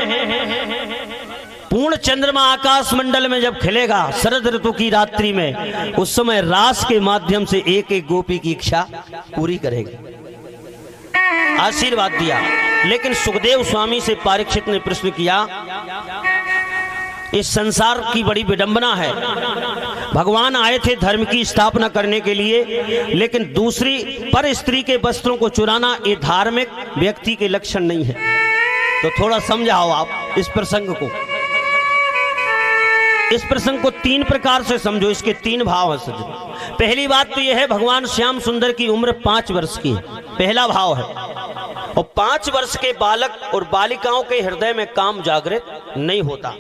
Speaker 1: पूर्ण चंद्रमा आकाश मंडल में जब खिलेगा शरद ऋतु की रात्रि में, उस समय रास के माध्यम से एक एक गोपी की इच्छा पूरी करेंगे। आशीर्वाद दिया। लेकिन सुखदेव स्वामी से परीक्षित ने प्रश्न किया, इस संसार की बड़ी विडंबना है, भगवान आए थे धर्म की स्थापना करने के लिए, लेकिन दूसरी पर स्त्री के वस्त्रों को चुराना ये धार्मिक व्यक्ति के लक्षण नहीं है। तो थोड़ा समझाओ आप इस प्रसंग को। इस प्रसंग को तीन प्रकार से समझो, इसके तीन भाव हैं सज्जन। पहली बात तो यह है, भगवान श्याम सुंदर की उम्र 5 वर्ष की है, पहला भाव है। और 5 वर्ष के बालक और बालिकाओं के हृदय में काम जागृत नहीं होता।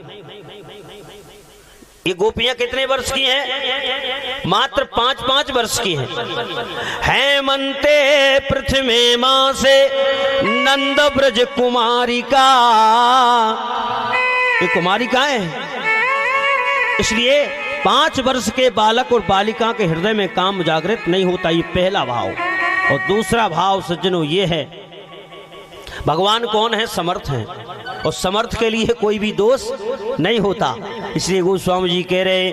Speaker 1: ये गोपियां कितने वर्ष की हैं? मात्र 5-5 वर्ष की हैं। हेमंते पृथ्वी मां से नंद ब्रज कुमारिका, ये कुमारिका है। इसलिए 5 वर्ष के बालक और बालिका के हृदय में काम जागृत नहीं होता, ये पहला भाव। और दूसरा भाव सज्जनों ये है, भगवान कौन है? समर्थ हैं, और समर्थ के लिए कोई भी दोष नहीं होता। इसलिए गोस्वामी जी कह रहे,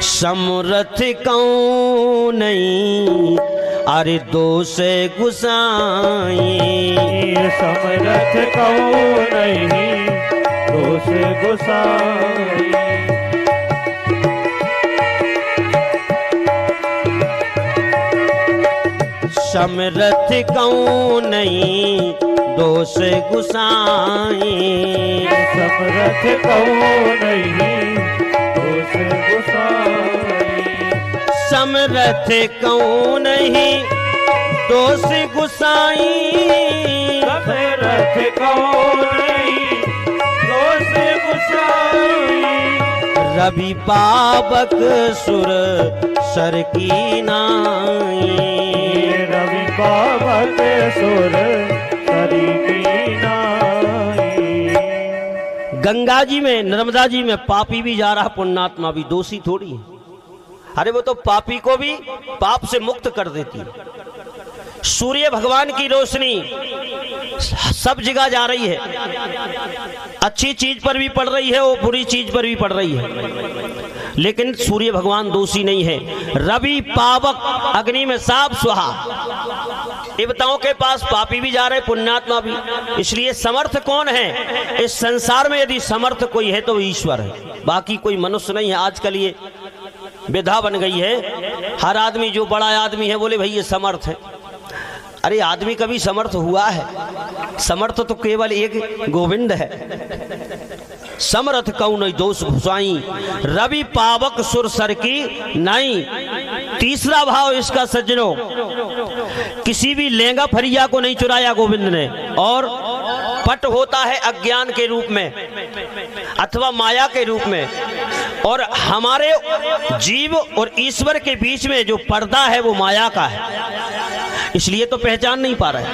Speaker 1: समर्थ कौन नहीं अरे दोष गुसाई,
Speaker 2: समर्थ कौन नहीं दोष गुसाई।
Speaker 1: समर्थ कौन नहीं दोष गुसाई,
Speaker 2: समर्थ कौन नहीं दोष गुसाई।
Speaker 1: समर्थ कौन नहीं दोष गुसाई,
Speaker 2: समर्थ कौन नहीं दोष गुसाई।
Speaker 1: रवि पावक सुर सर की नाई,
Speaker 2: रवि पावक सुर सर की नाई।
Speaker 1: गंगा जी में, नर्मदा जी में पापी भी जा रहा, पुण्यात्मा भी, दोषी थोड़ी है। अरे वो तो पापी को भी पाप से मुक्त कर देती है। सूर्य भगवान की रोशनी सब जगह जा रही है, अच्छी चीज पर भी पड़ रही है और बुरी चीज पर भी पड़ रही है, लेकिन सूर्य भगवान दोषी नहीं है। रवि पावक, अग्नि में साफ सुहा, देवताओं के पास पापी भी जा रहे, पुण्यात्मा भी। इसलिए समर्थ कौन है? इस संसार में यदि समर्थ कोई है तो ईश्वर है, बाकी कोई मनुष्य नहीं है। आजकल ये विधा बन गई है, हर आदमी जो बड़ा आदमी है बोले भाई ये समर्थ है। अरे आदमी कभी समर्थ हुआ है? समर्थ तो केवल एक गोविंद है। समर्थ कौन नहीं दोष भुसाई, रवि पावक सुर सर की नाई। तीसरा भाव इसका सज्जनों, किसी भी लेंगा फरिया को नहीं चुराया गोविंद ने, और पट होता है अज्ञान के रूप में अथवा माया के रूप में, और हमारे जीव और ईश्वर के बीच में जो पर्दा है वो माया का है, इसलिए तो पहचान नहीं पा रहे।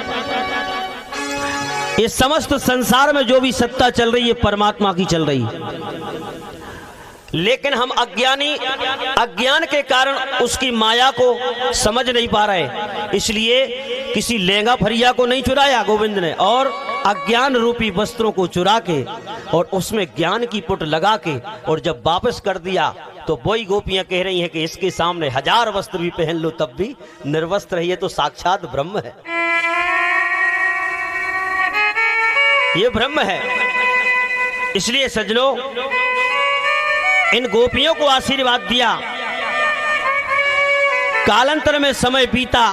Speaker 1: ये समस्त संसार में जो भी सत्ता चल रही है परमात्मा की चल रही है, लेकिन हम अज्ञान के कारण उसकी माया को समझ नहीं पा रहे। इसलिए किसी लेंगा फरिया को नहीं चुराया गोविंद ने, और अज्ञान रूपी वस्त्रों को चुरा के और उसमें ज्ञान की पुट लगा के और जब वापस कर दिया तो वही गोपियां कह रही हैं कि इसके सामने 1000 वस्त्र भी पहन लो तब भी निर्वस्त्र है, ये तो साक्षात ब्रह्म है, ये ब्रह्म है। इसलिए सज्जनों, इन गोपियों को आशीर्वाद दिया। कालांतर में समय बीता,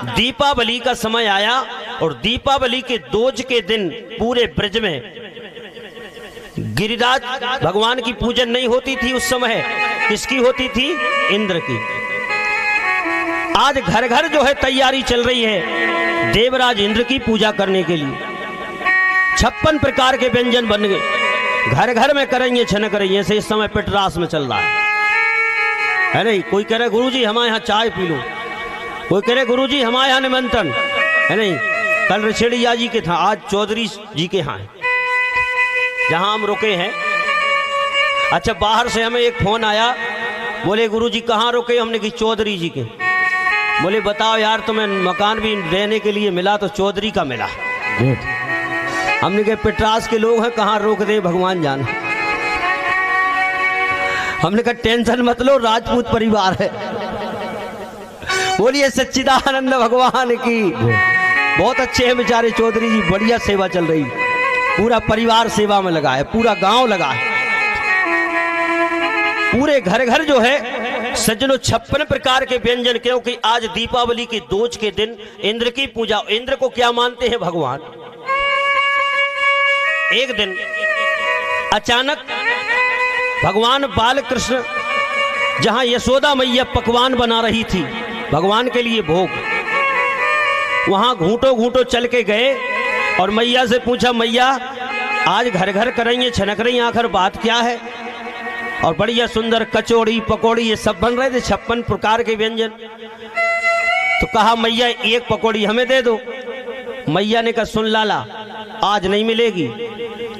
Speaker 1: दीपावली का समय आया और दीपावली के दोज के दिन पूरे ब्रज में गिरिराज भगवान की पूजन नहीं होती थी। उस समय किसकी होती थी? इंद्र की। आज घर घर जो है तैयारी चल रही है देवराज इंद्र की पूजा करने के लिए। 56 प्रकार के व्यंजन बन गए, घर घर में करेंगे छनक रही है। इस समय पिटरास में चल रहा है नहीं? कोई कह रहे गुरुजी हमारे यहाँ चाय पी लो, कोई कह रहे गुरुजी हमारे यहाँ निमंत्रण है नहीं। कल ऋषिया जी के था, आज चौधरी जी के यहाँ है जहाँ हम रुके हैं। अच्छा, बाहर से हमें एक फोन आया, बोले गुरुजी कहाँ रुके? हमने कहा चौधरी जी के। बोले बताओ यार, तुम्हें मकान भी रहने के लिए मिला तो चौधरी का मिला। हमने कहा पिटरास के लोग हैं, कहाँ रोक दे भगवान जाने। हमने कहा टेंशन मत लो, राजपूत परिवार है। बोलिए सच्चिदानंद भगवान की। बहुत अच्छे हैं बेचारे चौधरी जी, बढ़िया सेवा चल रही, पूरा परिवार सेवा में लगा है, पूरा गांव लगा है, पूरे घर घर जो है सज्जनों 56 प्रकार के व्यंजन। क्योंकि आज दीपावली की दोज के दिन इंद्र की पूजा। इंद्र को क्या मानते हैं? भगवान। एक दिन अचानक भगवान बालकृष्ण जहां यशोदा मैया पकवान बना रही थी भगवान के लिए भोग, वहां घूंटो घूंटो चल के गए और मैया से पूछा, मैया आज घर घर करेंगे छनक रही, आखिर बात क्या है? और बढ़िया सुंदर कचौड़ी पकौड़ी ये सब बन रहे थे, 56 प्रकार के व्यंजन। तो कहा मैया एक पकौड़ी हमें दे दो। मैया ने कहा सुन लाला, आज नहीं मिलेगी,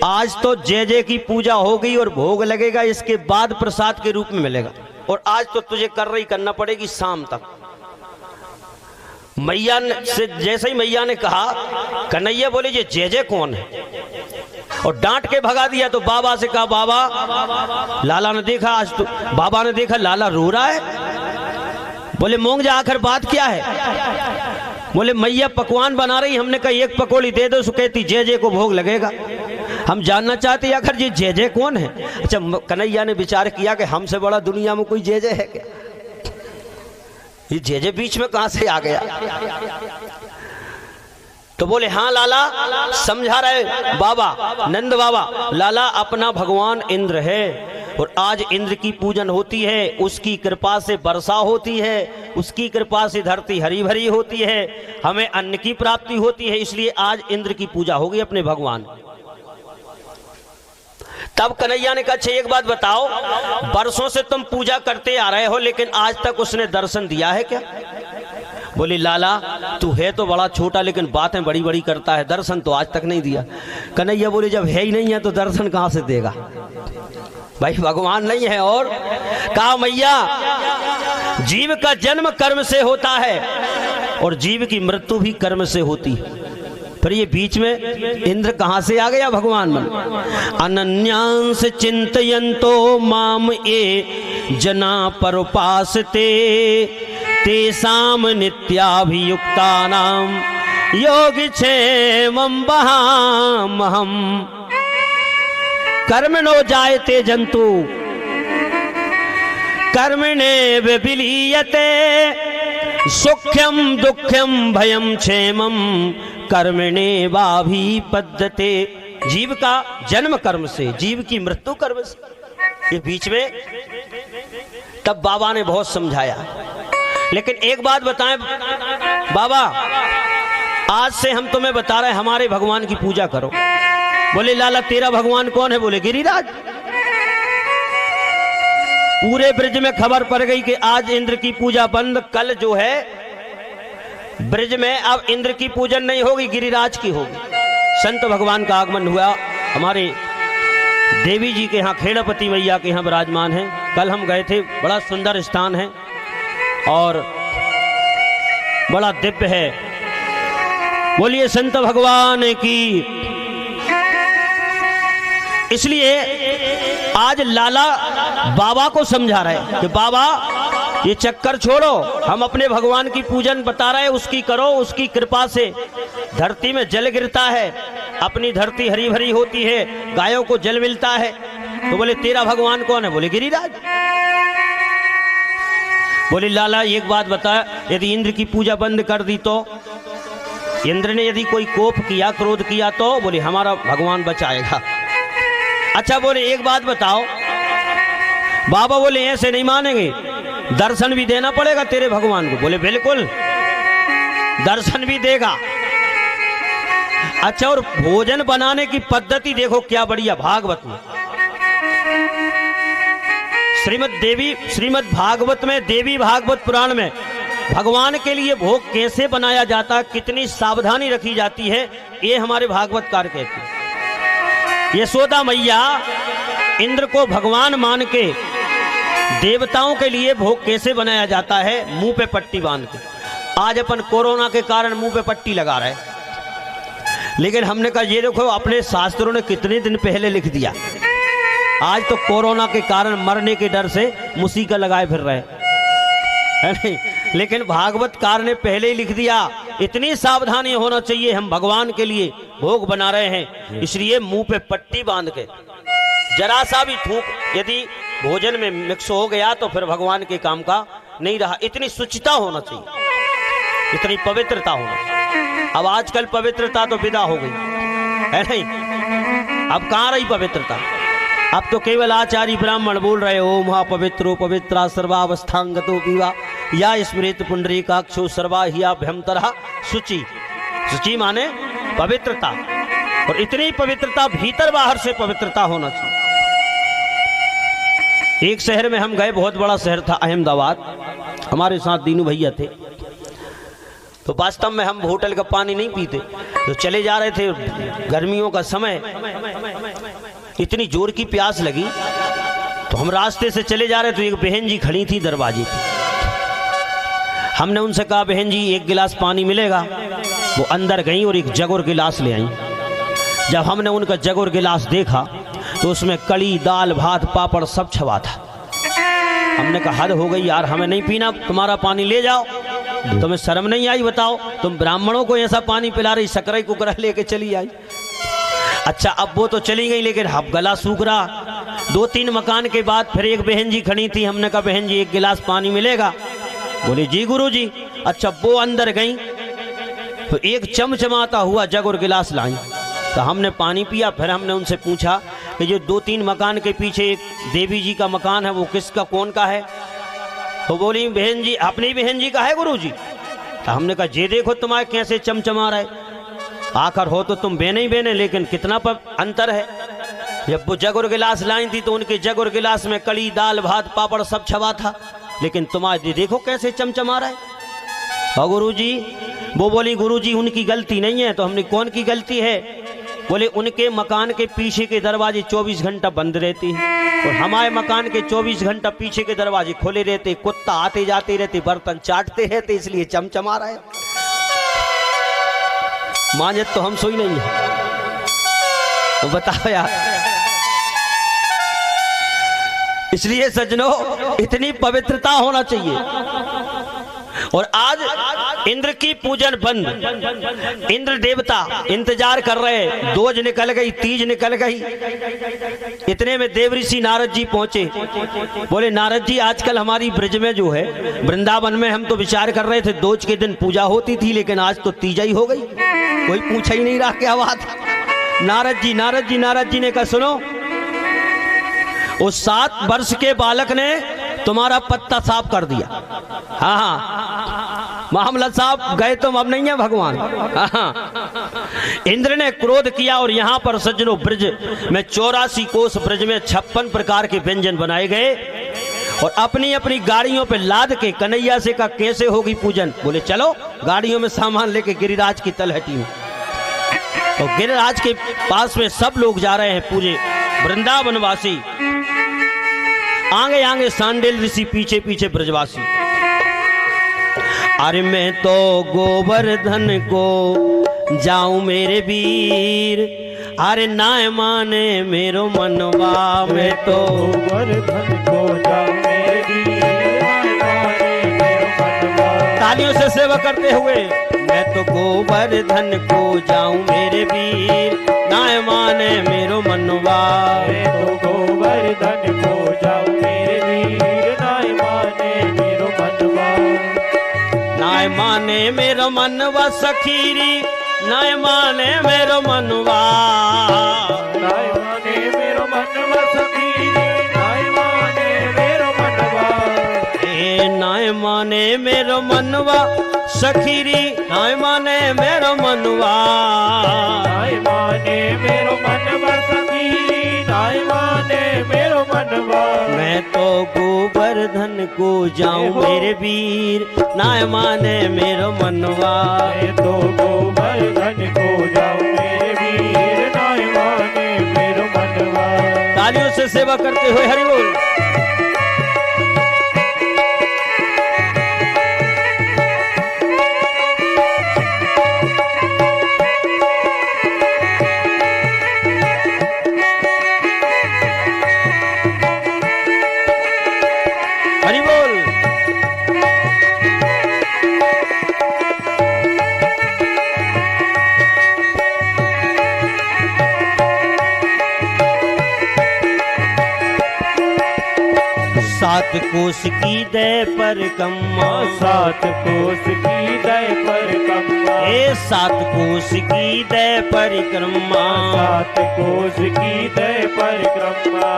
Speaker 1: आज तो जय जय की पूजा होगी और भोग लगेगा, इसके बाद प्रसाद के रूप में मिलेगा, और आज तो तुझे करना पड़ेगी शाम तक। मैया से जैसे ही मैया ने कहा, कन्हैया बोले ये जय जय कौन है? और डांट के भगा दिया। तो बाबा से कहा, बाबा लाला ने देखा आज तो, बाबा ने देखा लाला रो रहा है। बोले मोंग जा, आखिर बात क्या है? बोले मैया पकवान बना रही, हमने कहा एक पकौड़ी दे दो, सो कहती जय जय को भोग लगेगा। हम जानना चाहते आखिर ये जय जय कौन है? अच्छा, कन्हैया ने विचार किया कि हमसे बड़ा दुनिया में कोई जय जय है क्या? ये जय जय बीच में कहां से आ गया? तो बोले हाँ लाला, समझा रहे बाबा, नंद बाबा, लाला अपना भगवान इंद्र है और आज इंद्र की पूजन होती है, उसकी कृपा से वर्षा होती है, उसकी कृपा से धरती हरी भरी होती है, हमें अन्न की प्राप्ति होती है, इसलिए आज इंद्र की पूजा होगी अपने भगवान। तब कन्हैया ने कहा, अच्छा एक बात बताओ, वर्षों से तुम पूजा करते आ रहे हो लेकिन आज तक उसने दर्शन दिया है क्या? बोली लाला तू है तो बड़ा छोटा लेकिन बातें बड़ी बड़ी करता है, दर्शन तो आज तक नहीं दिया। कन्हैया बोले जब है ही नहीं है तो दर्शन कहां से देगा? भाई भगवान नहीं है। और कहा मैया जीव का जन्म कर्म से होता है और जीव की मृत्यु भी कर्म से होती है, पर ये बीच में इंद्र कहां से आ गया? भगवान मन। अनन्यांस चिंतयन्तो माम ये जना परोपासते तेषाम नित्याभियुक्तानां योगिक्षेमं वहामहम्। कर्मणो जायते जंतु कर्मणे विलीयते सुख्यम दुख्यम भयम क्षेमम कर्मणे वाभिपद्यते। जीव का जन्म कर्म से, जीव की मृत्यु कर्म से। ये बीच में तब बाबा ने बहुत समझाया। लेकिन एक बात बताएं बाबा, आज से हम तुम्हें बता रहे हैं हमारे भगवान की पूजा करो। बोले लाला तेरा भगवान कौन है? बोले गिरिराज। पूरे ब्रज में खबर पड़ गई कि आज इंद्र की पूजा बंद, कल जो है ब्रज में अब इंद्र की पूजन नहीं होगी, गिरिराज की होगी। संत भगवान का आगमन हुआ। हमारे देवी जी के यहाँ, खेड़ापति मैया के यहाँ विराजमान हैं। कल हम गए थे, बड़ा सुंदर स्थान है और बड़ा दिव्य है। बोलिए संत भगवान की। इसलिए आज लाला बाबा को समझा रहे कि बाबा ये चक्कर छोड़ो, हम अपने भगवान की पूजन बता रहे हैं, उसकी करो, उसकी कृपा से धरती में जल गिरता है, अपनी धरती हरी भरी होती है, गायों को जल मिलता है। तो बोले तेरा भगवान कौन है? बोले गिरिराज। बोले लाला एक बात बता, यदि इंद्र की पूजा बंद कर दी तो? इंद्र ने यदि कोई कोप किया, क्रोध किया तो बोले हमारा भगवान बचाएगा। अच्छा बोले एक बात बताओ, बाबा बोले ऐसे नहीं मानेंगे, दर्शन भी देना पड़ेगा तेरे भगवान को। बोले बिल्कुल दर्शन भी देगा। अच्छा और भोजन बनाने की पद्धति देखो क्या बढ़िया, भागवत में श्रीमद् भागवत में, देवी भागवत पुराण में भगवान के लिए भोग कैसे बनाया जाता, कितनी सावधानी रखी जाती है, ये हमारे भागवतकार कहते हैं। यशोदा मैया इंद्र को भगवान मान के देवताओं के लिए भोग कैसे बनाया जाता है, मुंह पे पट्टी बांध के। आज अपन कोरोना के कारण मुंह पे पट्टी लगा रहे, लेकिन हमने कहा ये देखो अपने शास्त्रों ने कितने दिन पहले लिख दिया। आज तो कोरोना के कारण मरने के डर से मुसीका लगाए फिर रहे है नहीं, लेकिन भागवतकार ने पहले ही लिख दिया इतनी सावधानी होना चाहिए, हम भगवान के लिए भोग बना रहे हैं, इसलिए मुंह पे पट्टी बांध के जरा सा भी थूक यदि भोजन में मिक्स हो गया तो फिर भगवान के काम का नहीं रहा। इतनी शुचिता होना चाहिए, इतनी पवित्रता होना। अब आजकल पवित्रता तो विदा हो गई है नहीं, अब कहाँ रही पवित्रता, अब तो केवल आचार्य ब्राह्मण बोल रहे हो महापवित्रो पवित्रा सर्वावस्थांगतो विवा या स्मृत पुंडरीकाक्षो सर्वा हियाभ्यंतरः शुचि। शुचि माने पवित्रता, और इतनी पवित्रता भीतर बाहर से पवित्रता होना चाहिए। एक शहर में हम गए, बहुत बड़ा शहर था अहमदाबाद, हमारे साथ दीनू भैया थे। तो वास्तव में हम होटल का पानी नहीं पीते, तो चले जा रहे थे, गर्मियों का समय, इतनी जोर की प्यास लगी तो हम रास्ते से चले जा रहे, तो एक बहन जी खड़ी थी दरवाजे पे। हमने उनसे कहा बहन जी एक गिलास पानी मिलेगा। वो अंदर गई और एक जग और गिलास ले आई। जब हमने उनका जग और गिलास देखा तो उसमें कड़ी, दाल, भात, पापड़ सब छवा था। हमने कहा हद हो गई यार, हमें नहीं पीना तुम्हारा पानी, ले जाओ। तुम्हें शर्म नहीं आई बताओ, तुम ब्राह्मणों को ऐसा पानी पिला रही, सकराई कुकरा लेके चली आई। अच्छा अब वो तो चली गई, लेकिन अब गला सूख रहा। 2-3 मकान के बाद फिर एक बहन जी खड़ी थी, हमने कहा बहन जी एक गिलास पानी मिलेगा। बोले जी गुरु जी। अच्छा वो अंदर गई तो एक चमचमाता हुआ जग और गिलास लाई, तो हमने पानी पिया। फिर हमने उनसे पूछा कि जो 2-3 मकान के पीछे एक देवी जी का मकान है वो किसका, कौन का है? तो बोली बहन जी अपनी बहन जी का है गुरु जी। तो हमने कहा ये देखो तुम्हारे कैसे चमचमा रहा है, आखिर हो तो तुम बेने ही बेने, लेकिन कितना अंतर है। जब वो जग और गिलास लाई थी तो उनके जग और गिलास में कड़ी, दाल, भात, पापड़ सब छवा था, लेकिन तुम्हारे देखो कैसे चमचमा रहा है। और गुरु जी, वो बोली गुरु जी उनकी गलती नहीं है। तो हमने कौन की गलती है? बोले उनके मकान के पीछे के दरवाजे 24 घंटा बंद रहते हैं और हमारे मकान के 24 घंटा पीछे के दरवाजे खुले रहते, कुत्ता आते जाते रहते, बर्तन चाटते रहते, इसलिए चमचमा रहा है। मानत तो हम सोई नहीं है, तो बताओ यार। इसलिए सज्जनों इतनी पवित्रता होना चाहिए। और आज इंद्र की पूजन बंद, इंद्र देवता इंतजार कर रहे, दोज निकल गई, तीज निकल गई। इतने में देवऋषि नारद जी पहुंचे। बोले नारद जी आजकल हमारी ब्रज में जो है वृंदावन में, हम तो विचार कर रहे थे दोज के दिन पूजा होती थी, लेकिन आज तो तीजा ही हो गई, कोई पूछा ही नहीं रहा क्या बात। नारद जी ने कहा सुनो, उस 7 वर्ष के बालक ने तुम्हारा पत्ता साफ कर दिया। हाँ मामला साहब गए तुम, अब नहीं है भगवान। हाँ इंद्र ने क्रोध किया और यहाँ पर सज्जनों ब्रज में 84 कोस ब्रज में 56 प्रकार के व्यंजन बनाए गए और अपनी अपनी गाड़ियों पे लाद के कन्हैया से कहा कैसे होगी पूजन। बोले चलो, गाड़ियों में सामान लेके गिरिराज की तलहटी में, और गिरिराज के पास में सब लोग जा रहे हैं पूजे, वृंदावनवासी आगे आगे, सांडेल ऋषि पीछे पीछे ब्रजवासी। अरे मैं तो गोवर्धन को जाऊं मेरे वीर, अरे ना माने मेरो मनवा, मैं तो
Speaker 2: गोवर्धन को जाऊं मेरे वीर,
Speaker 1: तालियों से सेवा करते हुए, मैं तो गोवर्धन को जाऊं मेरे वीर, ना माने मेरो मनवा,
Speaker 2: मैं तो गोवर्धन को जाऊं मेरे वीर, ना माने मेरो मनवा,
Speaker 1: ना माने मेरो मनवा सखीरी नाय माने मेरो मनवा
Speaker 2: नाय माने मेरो मनवा सखीरी नाय माने मेरो मनवा
Speaker 1: नाय माने मेरो मनवा सखीरी नाय माने मेरो मनवा
Speaker 2: नाय माने मेरो मनवा सखीरी नाय माने मेरो मनवा
Speaker 1: मैं तो गोवर्धन को जाऊं मेरे वीर नाय माने मेरो मनवा
Speaker 2: मैं तो गोवर्धन को जाऊं मेरे वीर नाय माने मेरो मनवा।
Speaker 1: तालियों से सेवा करते हुए हरि बोल। हरि बोल। सात कोस की दय पर कम्मा
Speaker 2: सात कोस की दय पर कम्मा
Speaker 1: ए सात कोस की दय परिक्रमा
Speaker 2: सात कोस की दय परिक्रमा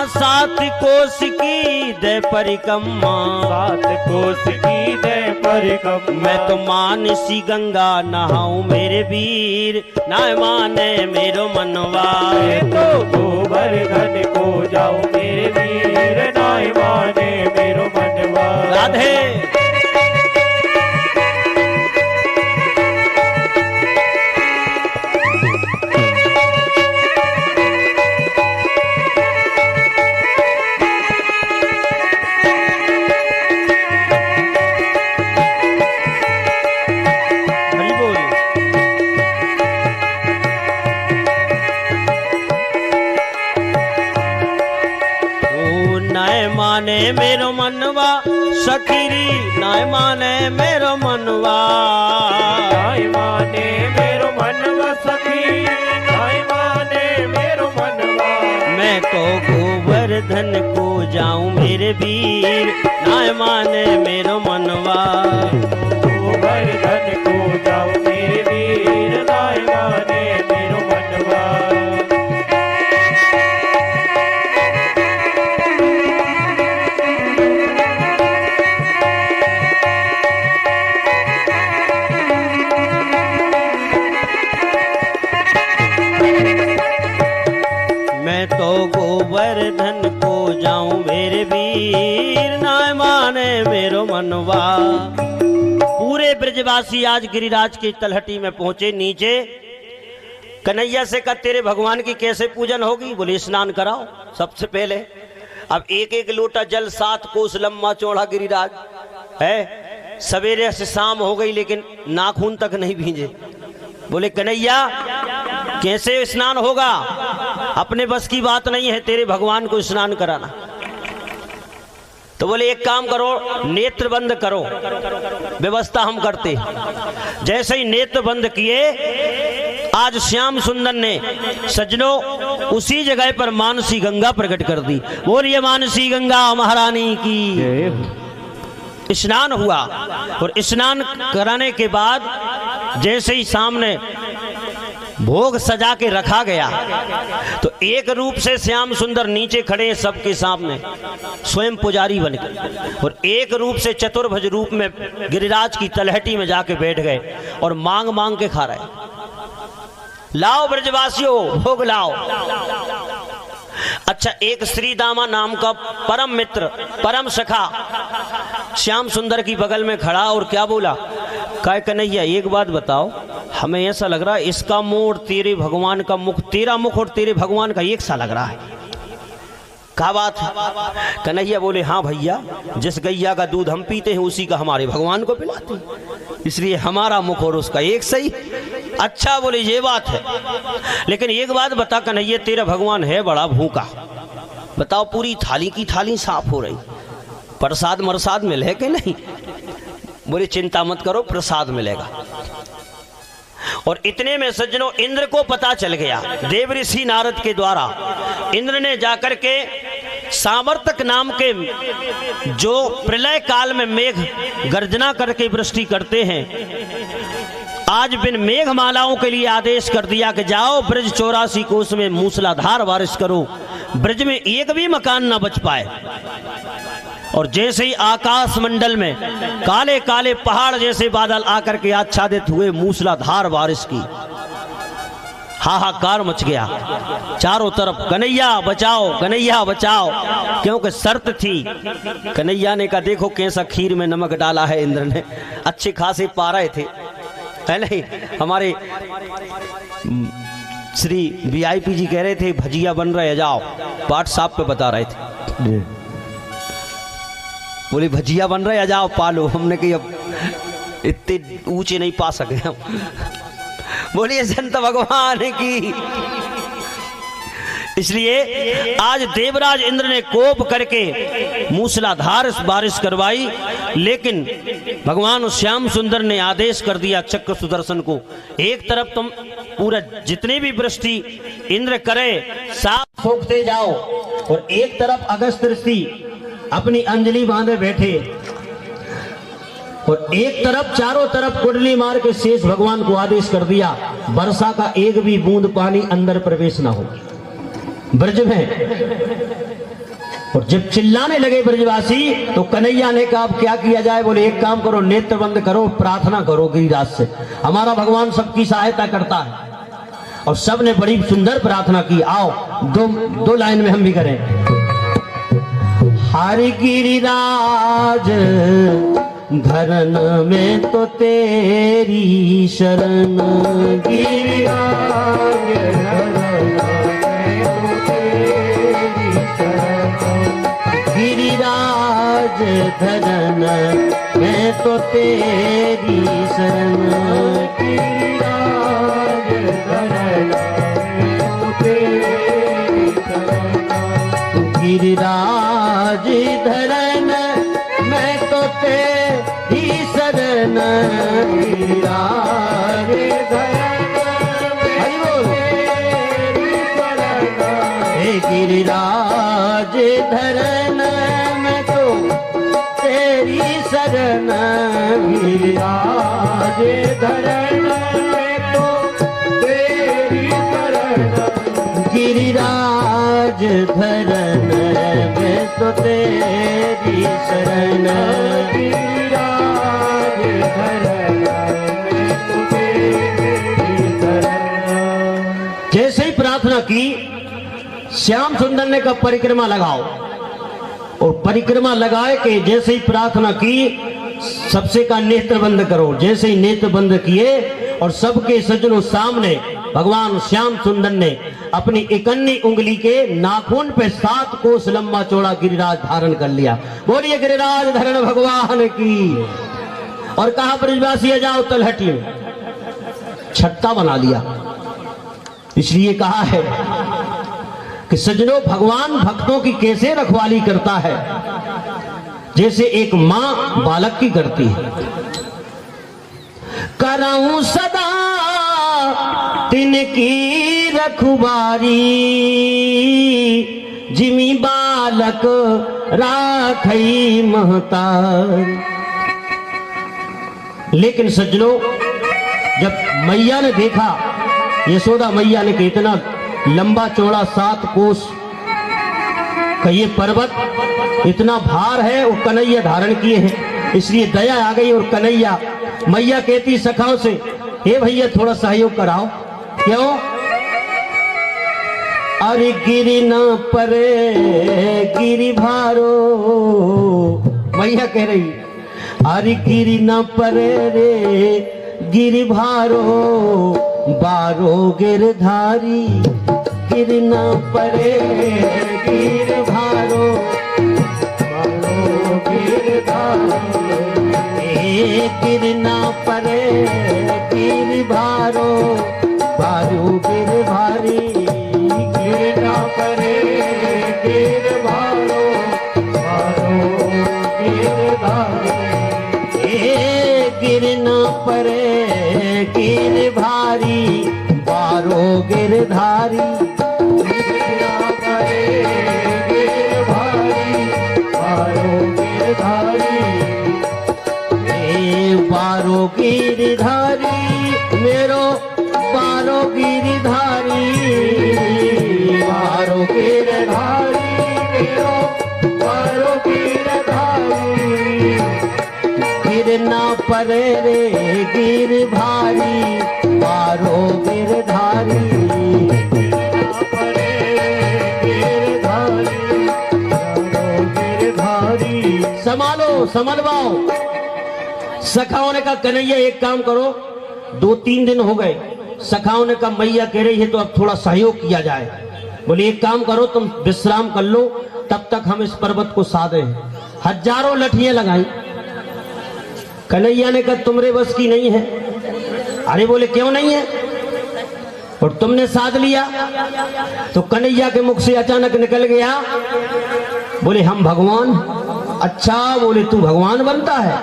Speaker 1: सात कोस की दय परिक्रमा
Speaker 2: सात कोस की दय परिक्रमा
Speaker 1: मैं तो मानसी गंगा नहाऊं मेरे वीर नाय माने मेरो मनवा
Speaker 2: मैं तो गोवर्धन को जाऊं मेरे वीर नाय माने मेरो मनवा।
Speaker 1: राधे। माने मेरो मनवा सखीरी नाय माने मेरो मनवा
Speaker 2: नाय माने मेरो मनवा सखी नाय माने मेरो मनवा
Speaker 1: मैं तो गोवर्धन को जाऊं मेरे वीर नाय माने मेरो मनवा
Speaker 2: गोवर्धन को जाऊं मेरे वीर नाय माने मेरो मनवा।
Speaker 1: मैं तो गोवर्धन को जाऊं मेरे वीर नाय माने मेरो मनवा। पूरे ब्रजवासी आज गिरिराज की तलहटी में पहुंचे। नीचे कन्हैया से कहा तेरे भगवान की कैसे पूजन होगी? बोले स्नान कराओ सबसे पहले। अब एक एक लोटा जल 7 कोस लंबा चौड़ा गिरिराज है। सवेरे से शाम हो गई लेकिन नाखून तक नहीं भींजे। बोले कन्हैया कैसे स्नान होगा? अपने बस की बात नहीं है तेरे भगवान को स्नान कराना। तो बोले एक काम करो, नेत्र बंद करो, व्यवस्था हम करते। जैसे ही नेत्र बंद किए, आज श्याम सुंदर ने सज्जनों उसी जगह पर मानसी गंगा प्रकट कर दी। बोलिए मानसी गंगा महारानी की। स्नान हुआ और स्नान कराने के बाद जैसे ही सामने भोग सजा के रखा गया तो एक रूप से श्याम सुंदर नीचे खड़े सबके सामने स्वयं पुजारी बन गए और एक रूप से चतुर्भुज रूप में गिरिराज की तलहटी में जाके बैठ गए और मांग मांग के खा रहे। लाओ ब्रजवासियों भोग लाओ। अच्छा, एक श्री दामा नाम का परम मित्र परम सखा श्याम सुंदर की बगल में खड़ा और क्या बोला? काय कन्हैया एक बात बताओ, हमें ऐसा लग रहा है इसका मुंह और तेरे भगवान का मुख, तेरा मुख और तेरे भगवान का एक सा लग रहा है। क्या बात है? कन्हैया बोले हाँ भैया, जिस गैया का दूध हम पीते हैं उसी का हमारे भगवान को पिलाते हैं, इसलिए हमारा मुख और उसका एक सही। अच्छा बोले ये बात है, लेकिन एक बात बता कन्हैया, तेरा भगवान है बड़ा भूखा, बताओ पूरी थाली की थाली साफ हो रही, प्रसाद मरसाद मिले कि नहीं? बोले चिंता मत करो, प्रसाद मिलेगा। और इतने में सज्जनों इंद्र को पता चल गया, देव ऋषि नारद के द्वारा इंद्र ने जाकर के सामर्थक नाम के जो प्रलय काल में मेघ गर्जना करके वृष्टि करते हैं, आज बिन मेघमालाओं के लिए आदेश कर दिया कि जाओ ब्रज 84 कोस में मूसलाधार बारिश करो, ब्रज में एक भी मकान न बच पाए। और जैसे ही आकाश मंडल में काले काले पहाड़ जैसे बादल आकर के आच्छादित हुए, मूसलाधार बारिश की हाहाकार मच गया चारों तरफ, कन्हैया बचाओ कन्हैया बचाओ। क्योंकि शर्त थी, कन्हैया ने कहा देखो कैसा खीर में नमक डाला है इंद्र ने, अच्छे खासे पा रहे थे, है नहीं। हमारे श्री वीआईपी जी कह रहे थे भजिया बन रहे, जाओ पाठ साहब पे बता रहे थे, बोले भजिया बन रहे जाओ पालो। हमने कही अब इतने ऊंचे नहीं पा सके हम। बोलिए संत भगवान की। इसलिए आज देवराज इंद्र ने कोप करके मूसलाधार बारिश करवाई, लेकिन भगवान श्याम सुंदर ने आदेश कर दिया चक्र सुदर्शन को, एक तरफ तुम पूरा जितने भी वृष्टि इंद्र करे साफ सोखते जाओ, और एक तरफ अगस्त ऋषि अपनी अंजलि बांधे बैठे, और एक तरफ चारों तरफ कुंडली मार के शेष भगवान को आदेश कर दिया वर्षा का एक भी बूंद पानी अंदर प्रवेश ना हो ब्रज में। और जब चिल्लाने लगे ब्रजवासी तो कन्हैया ने कहा अब क्या किया जाए। बोले एक काम करो, नेत्र बंद करो, प्रार्थना करो गिरिराज से, हमारा भगवान सबकी सहायता करता है। और सब ने बड़ी सुंदर प्रार्थना की। आओ दो लाइन में हम भी करें। हरि गिरिराज धरन में तो तेरी शरण, गिरिराज गिरिराज धरन में तो तेरी शरण, गिरिराज धरन में तो तेरी शरण, गिरिराज धरन में तो तेरी शरण, गिरिराज गिरिराज धरन में तो तेरी शरण, गिरिराज धरन में तो तेरी शरण, गिरिराज धरन में तो तेरी शरण, गिरिराज धरन में तो तेरी शरण। जैसे ही प्रार्थना की श्याम सुंदर ने कहा परिक्रमा लगाओ, और परिक्रमा लगाए के जैसे ही प्रार्थना की सबसे का नेत्र बंद करो। जैसे ही नेत्र बंद किए और सबके सज्जनों सामने भगवान श्याम सुंदर ने अपनी इकन्नी उंगली के नाखून पे 7 कोस लंबा चौड़ा गिरिराज धारण कर लिया। बोलिए गिरिराज धरण भगवान की। और कहा ब्रजवासी जाओ तलहटी में, छट्टा बना लिया। इसलिए कहा है कि सज्जनों भगवान भक्तों की कैसे रखवाली करता है, जैसे एक मां बालक की करती है। कराऊं सदा तिनकी रखवारी, जिमी बालक राखई महतार। लेकिन सज्जनों जब मैया ने देखा, यशोदा मैया ने कि इतना लंबा चौड़ा 7 कोस का ये पर्वत इतना भार है, वो कन्हैया धारण किए हैं, इसलिए दया आ गई। और कन्हैया मैया कहती सखाओं से, हे भैया थोड़ा सहयोग कराओ। क्यों? अरे गिरी न परे गिरी भारो, मैया कह रही अरे गिरी न परे रे गिरी भारो, बारो गिरधारी, गिर न परे गिर भारो, बारो गिरधारी, गिर न परे गिर भारो, बारो गिर भारी, गिर न परे गिर भारो, बारो गिर भारी, गिर न परे गिर भारी, बारो गिरधारी, गिर न परे गिरधारी मेरो बारो गिरधारी, बारो गिरधारी मेरो बारो गिरधारी, गिरना परे रे गिर भारी, बारो गिरधारी संभालो संभलवाओ। सखाओं ने कहा कन्हैया एक काम करो, 2-3 दिन हो गए, सखाओं ने कहा मैया कह रही है तो अब थोड़ा सहयोग किया जाए। बोले एक काम करो तुम विश्राम कर लो, तब तक हम इस पर्वत को साधे। हजारों लठियां लगाई। कन्हैया ने कहा तुम्हारे बस की नहीं है। अरे बोले क्यों नहीं है, और तुमने साध लिया। तो कन्हैया के मुख से अचानक निकल गया, बोले हम भगवान। अच्छा, बोले तू भगवान बनता है?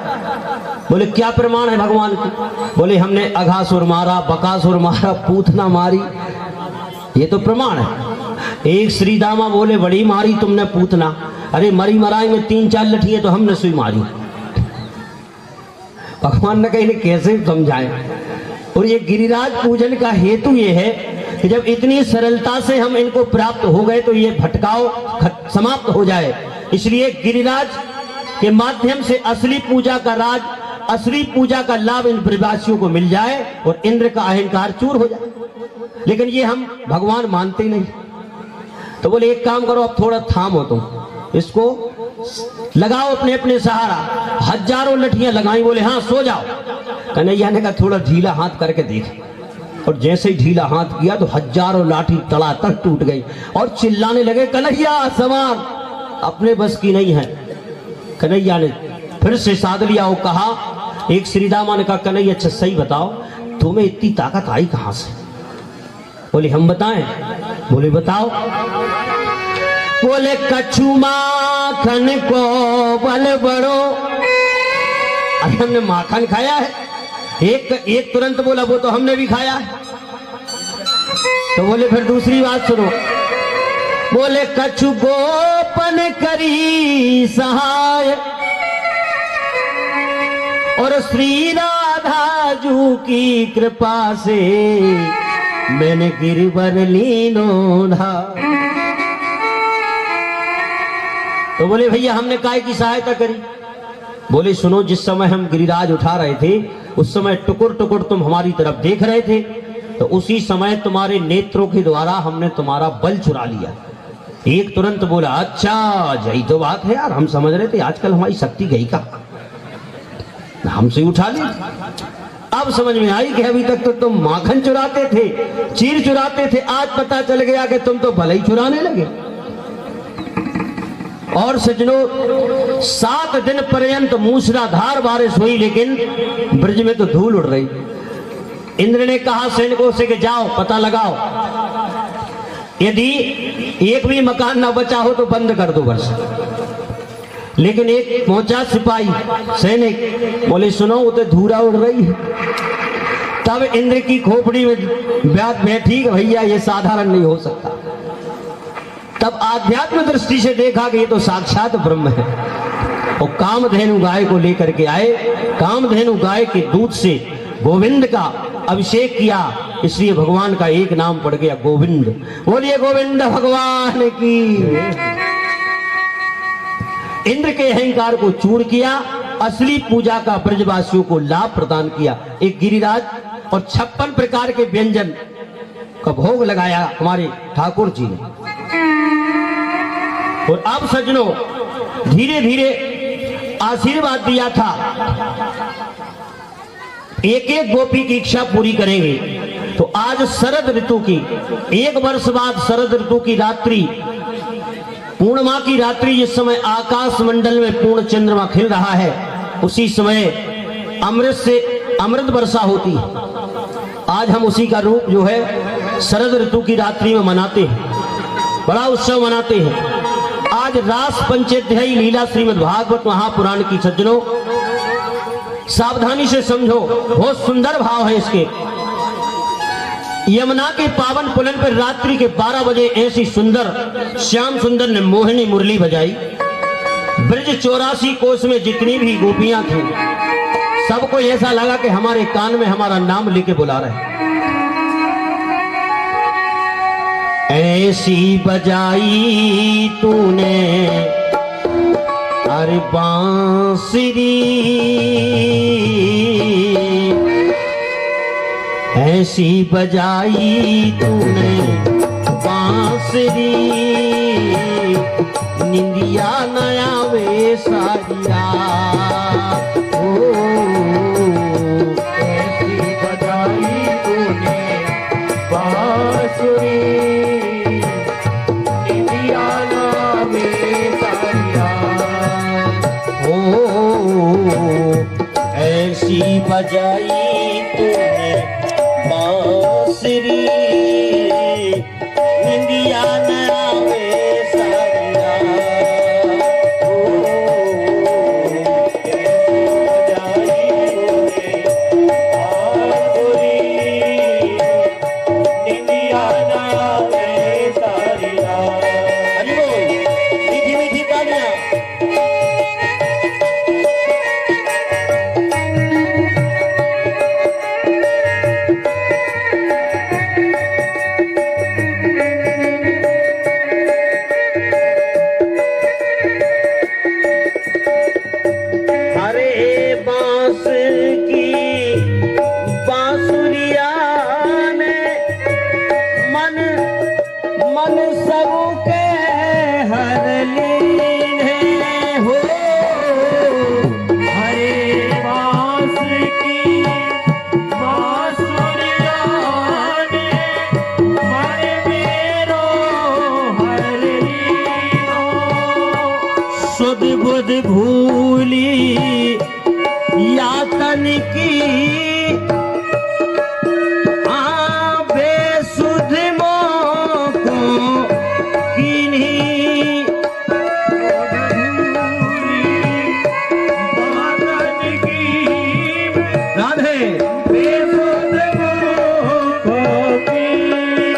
Speaker 1: बोले क्या प्रमाण है भगवान की? बोले हमने अघासुर मारा, बकासुर मारा, पूतना मारी, ये तो प्रमाण है। एक श्रीदामा बोले बड़ी मारी तुमने पूतना। अरे मरी मराई में 3-4 लठियां तो हमने सुई मारी। भगवान ने कहा इन्हें कैसे समझाएं। और ये गिरिराज पूजन का हेतु ये है कि जब इतनी सरलता से हम इनको प्राप्त हो गए तो ये भटकाव समाप्त हो जाए। इसलिए गिरिराज के माध्यम से असली पूजा का राज, असली पूजा का लाभ इन ब्रजवासियों को मिल जाए और इंद्र का अहंकार चूर हो जाए। लेकिन ये हम भगवान मानते नहीं। तो बोले एक काम करो, अब थोड़ा थामो तुम, इसको लगाओ अपने अपने सहारा। हजारों लठियां लगाई। बोले हाँ सो जाओ। कन्हैया ने कहा थोड़ा ढीला हाथ करके देख। और जैसे ही ढीला हाथ किया तो हजारों लाठी तड़ातड़ टूट गई और चिल्लाने लगे कन्हैया संभाल, अपने बस की नहीं है। कन्हैया ने फिर से साध लिया और कहा, एक श्रीदामा ने कहा कन्हैया अच्छा सही बताओ तुम्हें इतनी ताकत आई कहां से? बोले हम बताएं? बोले बताओ। बोले कछु माखन को बल बड़ो। अरे हमने माखन खाया है। एक तुरंत बोला वो तो हमने भी खाया है। तो बोले फिर दूसरी बात सुनो। बोले कछु गोपन करी सहाय, और श्री राधा जू की कृपा से मैंने गिरवर लीनो धा। तो बोले भैया हमने काय की सहायता करी? बोले सुनो, जिस समय हम गिरिराज उठा रहे थे उस समय टुकुर टुकुर तुम हमारी तरफ देख रहे थे, तो उसी समय तुम्हारे नेत्रों के द्वारा हमने तुम्हारा बल चुरा लिया। एक तुरंत बोला अच्छा यही तो बात है यार, हम समझ रहे थे आजकल हमारी शक्ति गई का, हमसे उठा ली। अब समझ में आई कि अभी तक तो तुम माखन चुराते थे, चीर चुराते थे, आज पता चल गया कि तुम तो भले ही चुराने लगे। और सजनों 7 दिन पर्यंत मूसलाधार बारिश हुई, लेकिन ब्रज में तो धूल उड़ रही। इंद्र ने कहा सैनिकों से कि जाओ पता लगाओ, यदि एक भी मकान ना बचा हो तो बंद कर दो वर्षा। लेकिन एक पहुंचा सिपाही सैनिक, बोले सुनो वो तो धूरा उड़ रही है। तब इंद्र की खोपड़ी में बात बैठी कि भैया ये साधारण नहीं हो सकता। तब आध्यात्म दृष्टि से देखा कि ये तो साक्षात ब्रह्म है, और कामधेनु गाय को लेकर के आए। कामधेनु गाय के दूध से गोविंद का अभिषेक किया, इसलिए भगवान का एक नाम पड़ गया गोविंद। बोलिए गोविंद भगवान की। इंद्र के अहंकार को चूर किया, असली पूजा का ब्रजवासियों को लाभ प्रदान किया। एक गिरिराज और 56 प्रकार के व्यंजन का भोग लगाया हमारे ठाकुर जी ने। और अब सज्जनों धीरे धीरे आशीर्वाद दिया था, एक एक गोपी की इच्छा पूरी करेंगे। तो आज शरद ऋतु की 1 वर्ष बाद शरद ऋतु की रात्रि, पूर्णिमा की रात्रि, जिस समय आकाश मंडल में पूर्ण चंद्रमा खिल रहा है, उसी समय अमृत से अमृत वर्षा होती है। आज हम उसी का रूप जो है शरद ऋतु की रात्रि में मनाते हैं, बड़ा उत्सव मनाते हैं। आज रास पंचाध्यायी लीला श्रीमद् भागवत महापुराण की सज्जनों सावधानी से समझो, बहुत सुंदर भाव है इसके। यमुना के पावन पुलन पर रात्रि के 12 बजे ऐसी सुंदर श्याम सुंदर ने मोहिनी मुरली बजाई। ब्रज 84 कोस में जितनी भी गोपियां थी सबको ऐसा लगा कि हमारे कान में हमारा नाम लेके बुला रहे हैं। ऐसी बजाई तूने अरे बांसुरी, ऐसी बजाई तूने बांसुरी, निंदिया नया वे सारिया। ओ
Speaker 2: ऐसी बजाई तूने बांसुरी, निंदिया नावे सारिया।
Speaker 1: ओ ऐसी बजाई तूने बांसुरी, निंदिया नया वे सारिया। सुध बुध भूली यातन की, बेसुध मोको किन्हीं राधे
Speaker 2: बेसुध मोको किन्हीं,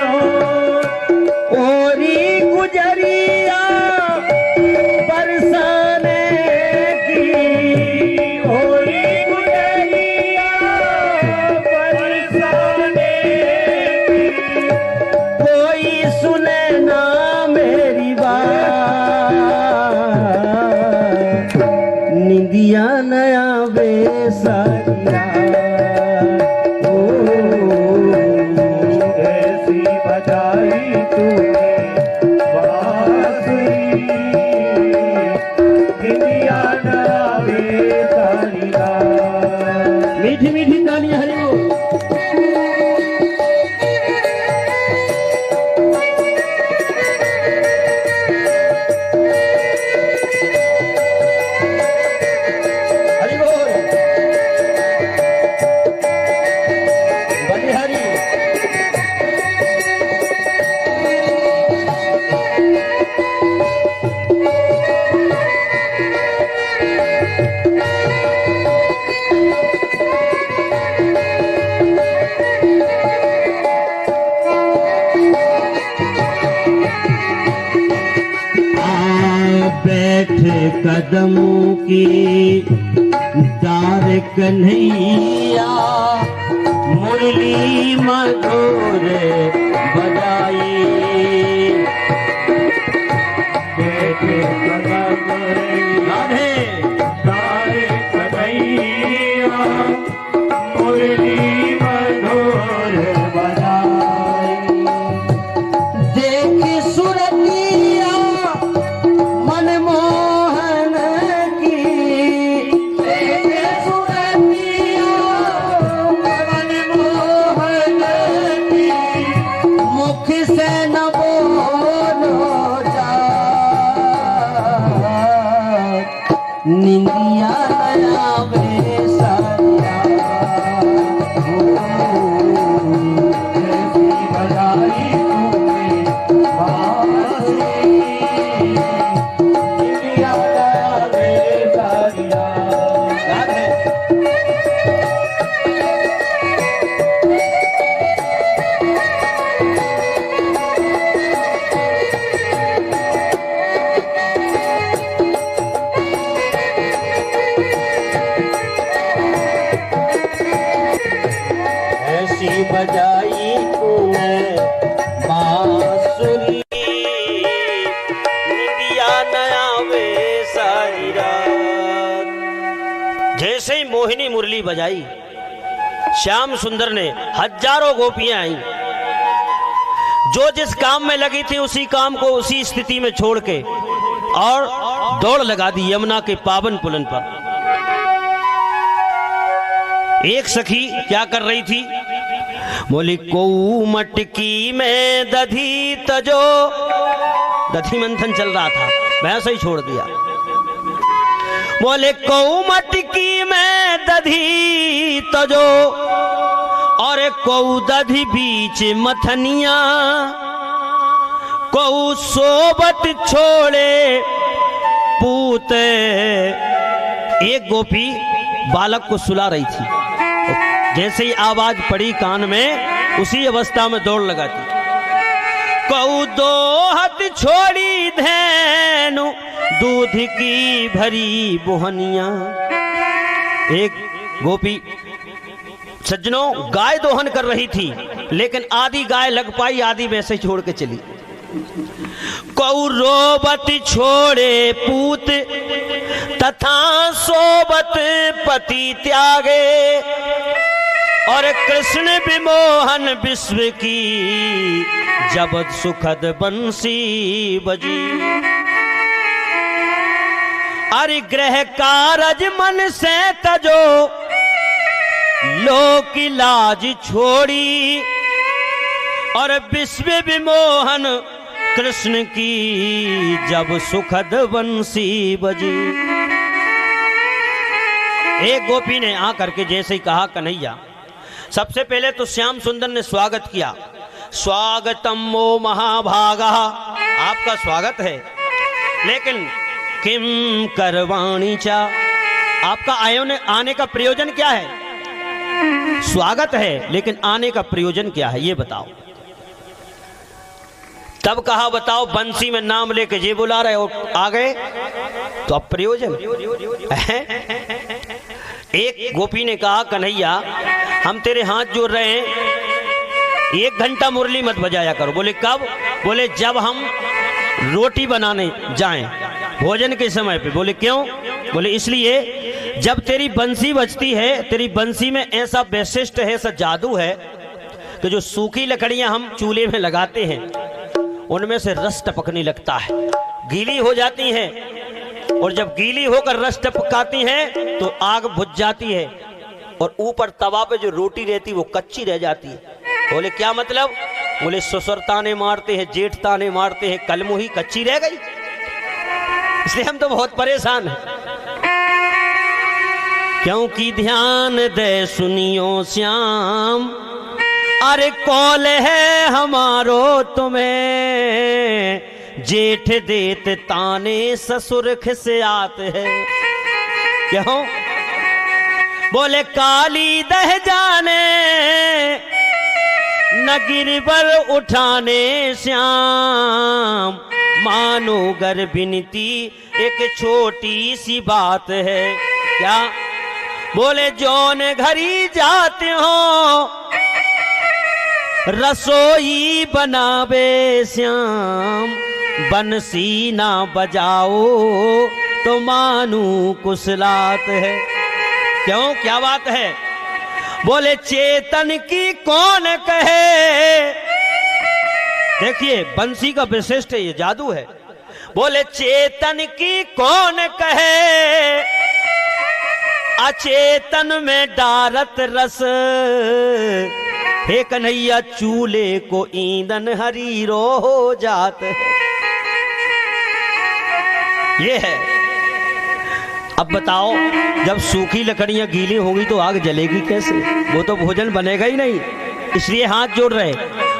Speaker 1: ओरी गुजरिया बरसाने की,
Speaker 2: ओरी गुजरिया बरसाने की।
Speaker 1: कोई सुने ना मेरी बात, निंदिया नया बेसारिया।
Speaker 2: ऐसी बजाई तूने बांसुरी, निंदिया नावे सारिया।
Speaker 1: मीठी मीठी तालियां हरि बोल। हरि बोल। बलिहारी। बैठ कदम की दार कन्हैया, मुरली मधुर बजाई।
Speaker 2: बैठे कदम
Speaker 1: राधे
Speaker 2: तारे कन्हैया, मुरली मधुर बजाई।
Speaker 1: देख सुरतिया मनमोहन की,
Speaker 2: देख सुरतिया मनमोहन की।
Speaker 1: मुख से न बोलो जा, निंदिया नया बेसारिया।
Speaker 2: ऐसी बजाई तूने बांसुरी, निंदिया नावे सारिया।
Speaker 1: राधे बजाई तूने बांसुरी, निंदिया नया वे सारी रात। जैसे ही मोहिनी मुरली बजाई, श्याम सुंदर ने हजारों गोपियां आई, जो जिस काम में लगी थी उसी काम को उसी स्थिति में छोड़ के और दौड़ लगा दी यमुना के पावन पुलन पर। एक सखी क्या कर रही थी, बोली कोऊ मटकी में दधी तजो, दधी मंथन चल रहा था, वैसे ही छोड़ दिया। बोले कोऊ मटकी में दधी तजो, और कोऊ दधी बीच मथनिया, कोऊ सोबत छोड़े पूते। एक गोपी बालक को सुला रही थी, जैसे ही आवाज पड़ी कान में उसी अवस्था में दौड़ लगाती। कऊ दो हाथ छोड़ी धेनु दूध की भरी बुहनिया। एक गोपी सज्जनों गाय दोहन कर रही थी, लेकिन आधी गाय लग पाई, आधी वैसे छोड़ के चली। कऊ रोबत छोड़े पूत तथा सोबत पति त्यागे, और कृष्ण विमोहन विश्व की जब सुखद बंसी बजी। अरे ग्रह कारज मन से तजो, लोक लाज छोड़ी, और विश्व विमोहन कृष्ण की जब सुखद बंसी बजी। एक गोपी ने आकर के जैसे ही कहा, कन्हैया, सबसे पहले तो श्याम सुंदर ने स्वागत किया। स्वागतम ओ महाभागा, आपका स्वागत है, लेकिन किम करवाणी चा, आपका आने का प्रयोजन क्या है? स्वागत है, लेकिन आने का प्रयोजन क्या है ये बताओ। तब कहा बताओ, बंसी में नाम लेके जे बुला रहे हो आ गए, तो अब प्रयोजन। एक गोपी ने कहा, कन्हैया हम तेरे हाथ जोड़ रहे हैं, 1 घंटा मुरली मत बजाया करो। बोले कब? बोले जब हम रोटी बनाने जाएं भोजन के समय पे। बोले क्यों? बोले इसलिए जब तेरी बंसी बजती है, तेरी बंसी में ऐसा वैशिष्ट है, ऐसा जादू है कि जो सूखी लकड़ियां हम चूल्हे में लगाते हैं उनमें से रस टपकने लगता है, गीली हो जाती हैं, और जब गीली होकर रस टपकाती हैं तो आग बुझ जाती है, और ऊपर तवा पे जो रोटी रहती वो कच्ची रह जाती है। बोले क्या मतलब? बोले ससुर ताने मारते हैं, जेठ ताने मारते हैं, कलमुही कच्ची रह गई, इसलिए हम तो बहुत परेशान हैं। क्योंकि ध्यान दे सुनियो श्याम, अरे कौल है हमारो तुम्हें, जेठ देत ताने ससुर खिसियात है। क्यों? बोले काली दह जाने न गिरबर उठाने श्याम, मानो गर बिनती एक छोटी सी बात है। क्या? बोले जौन घरी जाते हो रसोई बनावे श्याम, बंसी ना बजाओ तो मानू कुसलात है। क्यों, क्या बात है? बोले चेतन की कौन कहे, देखिए बंसी का विशिष्ट ये जादू है। बोले चेतन की कौन कहे, अचेतन में डारत रस, हे कन्हैया चूल्हे को ईंधन हरीरो हो जात है। ये है। अब बताओ, जब सूखी लकड़ियां गीली होगी तो आग जलेगी कैसे? वो तो भोजन बनेगा ही नहीं, इसलिए हाथ जोड़ रहे।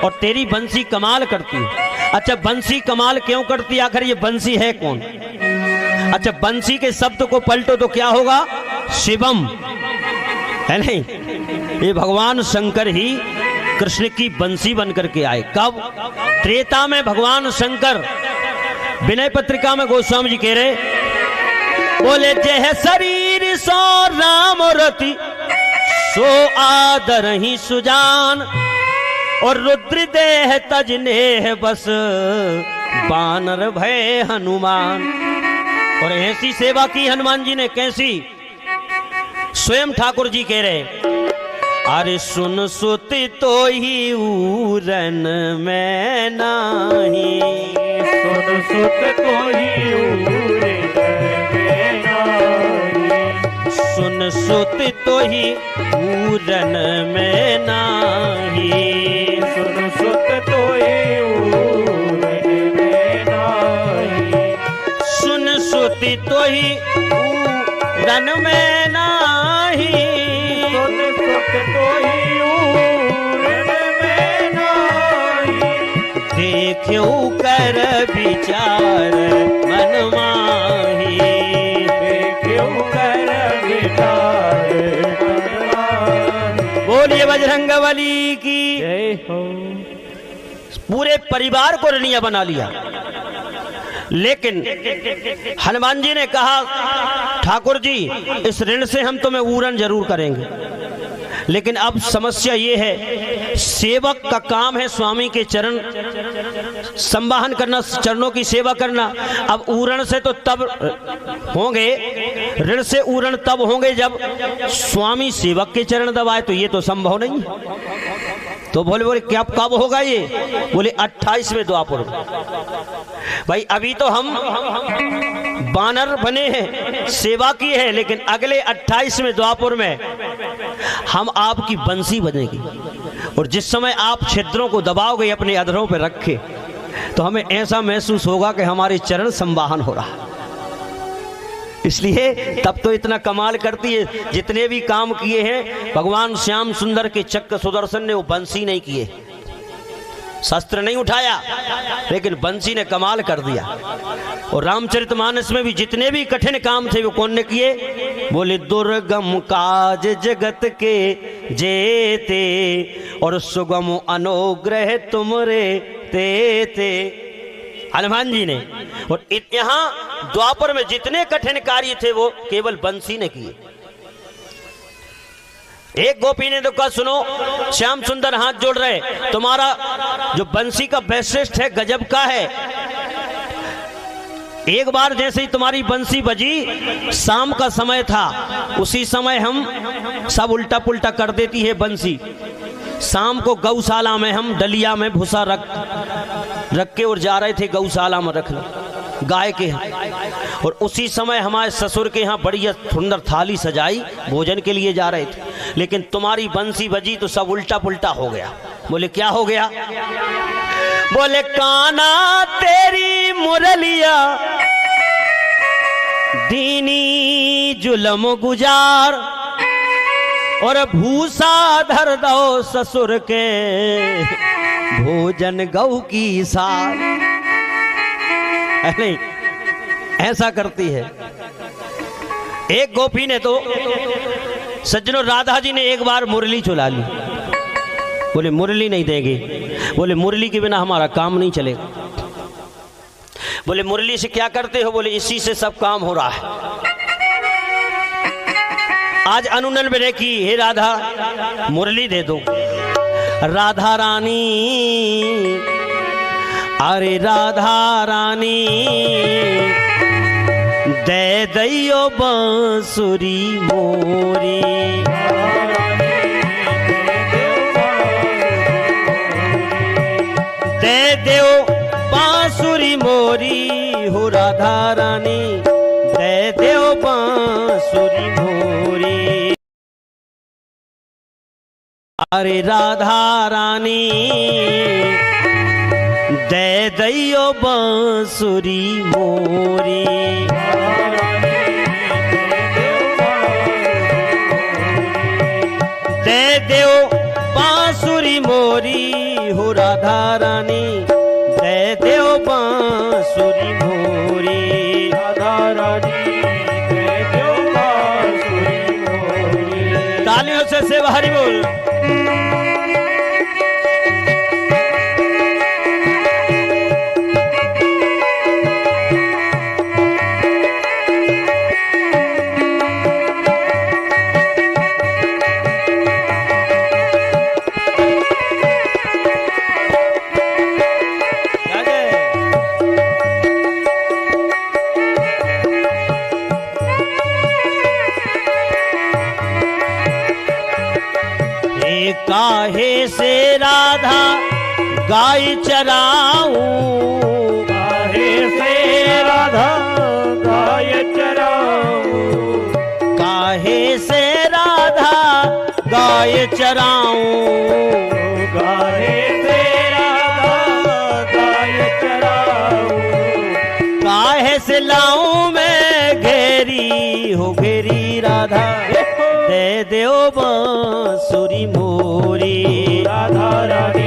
Speaker 1: और तेरी बंसी कमाल करती है। अच्छा बंसी कमाल क्यों करती है? आखिर ये बंसी है कौन? अच्छा बंसी के शब्द को पलटो तो क्या होगा? शिवम, है नहीं? ये भगवान शंकर ही कृष्ण की बंसी बनकर के आए। कब? त्रेता में भगवान शंकर, विनय पत्रिका में गोस्वामी जी कह रहे, बोले जय शरीर सो राम रति, सो आदर ही सुजान, और रुद्र देह तजने है बस बानर भय हनुमान। और ऐसी सेवा की हनुमान जी ने, कैसी? स्वयं ठाकुर जी कह रहे, अरे सुन सुति तो ही उरन में नाही,
Speaker 2: सुन सुत तो ही उरन में नाही,
Speaker 1: सुन सुति तो ही उरन में नाही,
Speaker 2: सुन सुत तो ही उरन में नाही,
Speaker 1: सुन सुति तो ही उरन में नाही,
Speaker 2: सुन सुत तो ही उरन में नाही,
Speaker 1: देखो कर विचार मन माही,
Speaker 2: देखो कर विचार मन माही।
Speaker 1: बोलिए बजरंगबली की।
Speaker 2: जय हो।
Speaker 1: पूरे परिवार को ऋणिया बना लिया, लेकिन हनुमान जी ने कहा ठाकुर जी इस ऋण से हम तुम्हें ऊरण जरूर करेंगे, लेकिन अब समस्या ये है, सेवक का काम है स्वामी के चरण संवाहन करना, चरणों की सेवा करना। अब ऊरण से तो तब होंगे, ऋण से ऊरण तब होंगे जब स्वामी सेवक के चरण दबाए, तो ये तो संभव नहीं। तो बोले क्या कब होगा ये? बोले 28वें द्वापर में। भाई अभी तो हम बानर बने हैं, सेवा की है, लेकिन अगले 28वें द्वापर में हम आपकी बंसी बनेगी। और जिस समय आप छिद्रों को दबाओगे अपने अधरों पर रखे, तो हमें ऐसा महसूस होगा कि हमारे चरण संवाहन हो रहा। इसलिए तब तो इतना कमाल करती है। जितने भी काम किए हैं भगवान श्याम सुंदर के चक्र सुदर्शन ने, वो बंसी नहीं किए, शस्त्र नहीं उठाया, लेकिन बंसी ने कमाल कर दिया। और रामचरितमानस में भी जितने भी कठिन काम थे वो कौन ने किए? बोले दुर्गम काज जगत के जेते, और सुगम अनुग्रह तुमरे ते हनुमान जी ने। और यहाँ द्वापर में जितने कठिन कार्य थे वो केवल बंसी ने किए। एक गोपी ने तो कहा सुनो, श्याम सुंदर हाथ जोड़ रहे, तुम्हारा जो बंसी का वैशिष्ट है गजब का है। एक बार जैसे ही तुम्हारी बंसी बजी, शाम का समय था, उसी समय हम सब उल्टा पुल्टा कर देती है बंसी। शाम को गौशाला में हम डलिया में भूसा रख के और जा रहे थे गौशाला में रखने गाय के यहाँ। और उसी समय हमारे ससुर के यहाँ बढ़िया सुंदर थाली सजाई, भोजन के लिए जा रहे थे, लेकिन तुम्हारी बंसी बजी तो सब उल्टा पुल्टा हो गया। बोले क्या हो गया? बोले काना तेरी मुरलिया दीनी जुलम गुजार, और भूसा धर दो ससुर के भोजन गौ की सार। नहीं, ऐसा करती है। एक गोपी ने तो सज्जनों, राधा जी ने एक बार मुरली चुला ली। बोले मुरली नहीं देंगे, बोले मुरली के बिना हमारा काम नहीं चलेगा। बोले मुरली से क्या करते हो? बोले इसी से सब काम हो रहा है। आज अनुनन विनय की, हे राधा मुरली दे दो। राधा रानी, अरे राधा रानी दे दैयो बांसुरी मोरी, दे देव बांसुरी मोरी हो राधा रानी, दे देव बांसुरी मोरी। अरे राधा रानी दे दैयो बांसुरी मोरी, दे देव बांसुरी मोरी हो राधा रानी, दे देव बांसुरी मोरी।
Speaker 2: राधा रानी दे देव बांसुरी मोरी।
Speaker 1: तालियों से सेवा हरि बोल। गाय चराऊं।
Speaker 2: काहे से राधा गाय चराऊं,
Speaker 1: काहे से राधा गाय चराऊं।
Speaker 2: काहे से राधा गाय चराऊं,
Speaker 1: काहे से लाऊं मैं घेरी हो घेरी राधा, दे दो बांसुरी मोरी।
Speaker 2: राधा रानी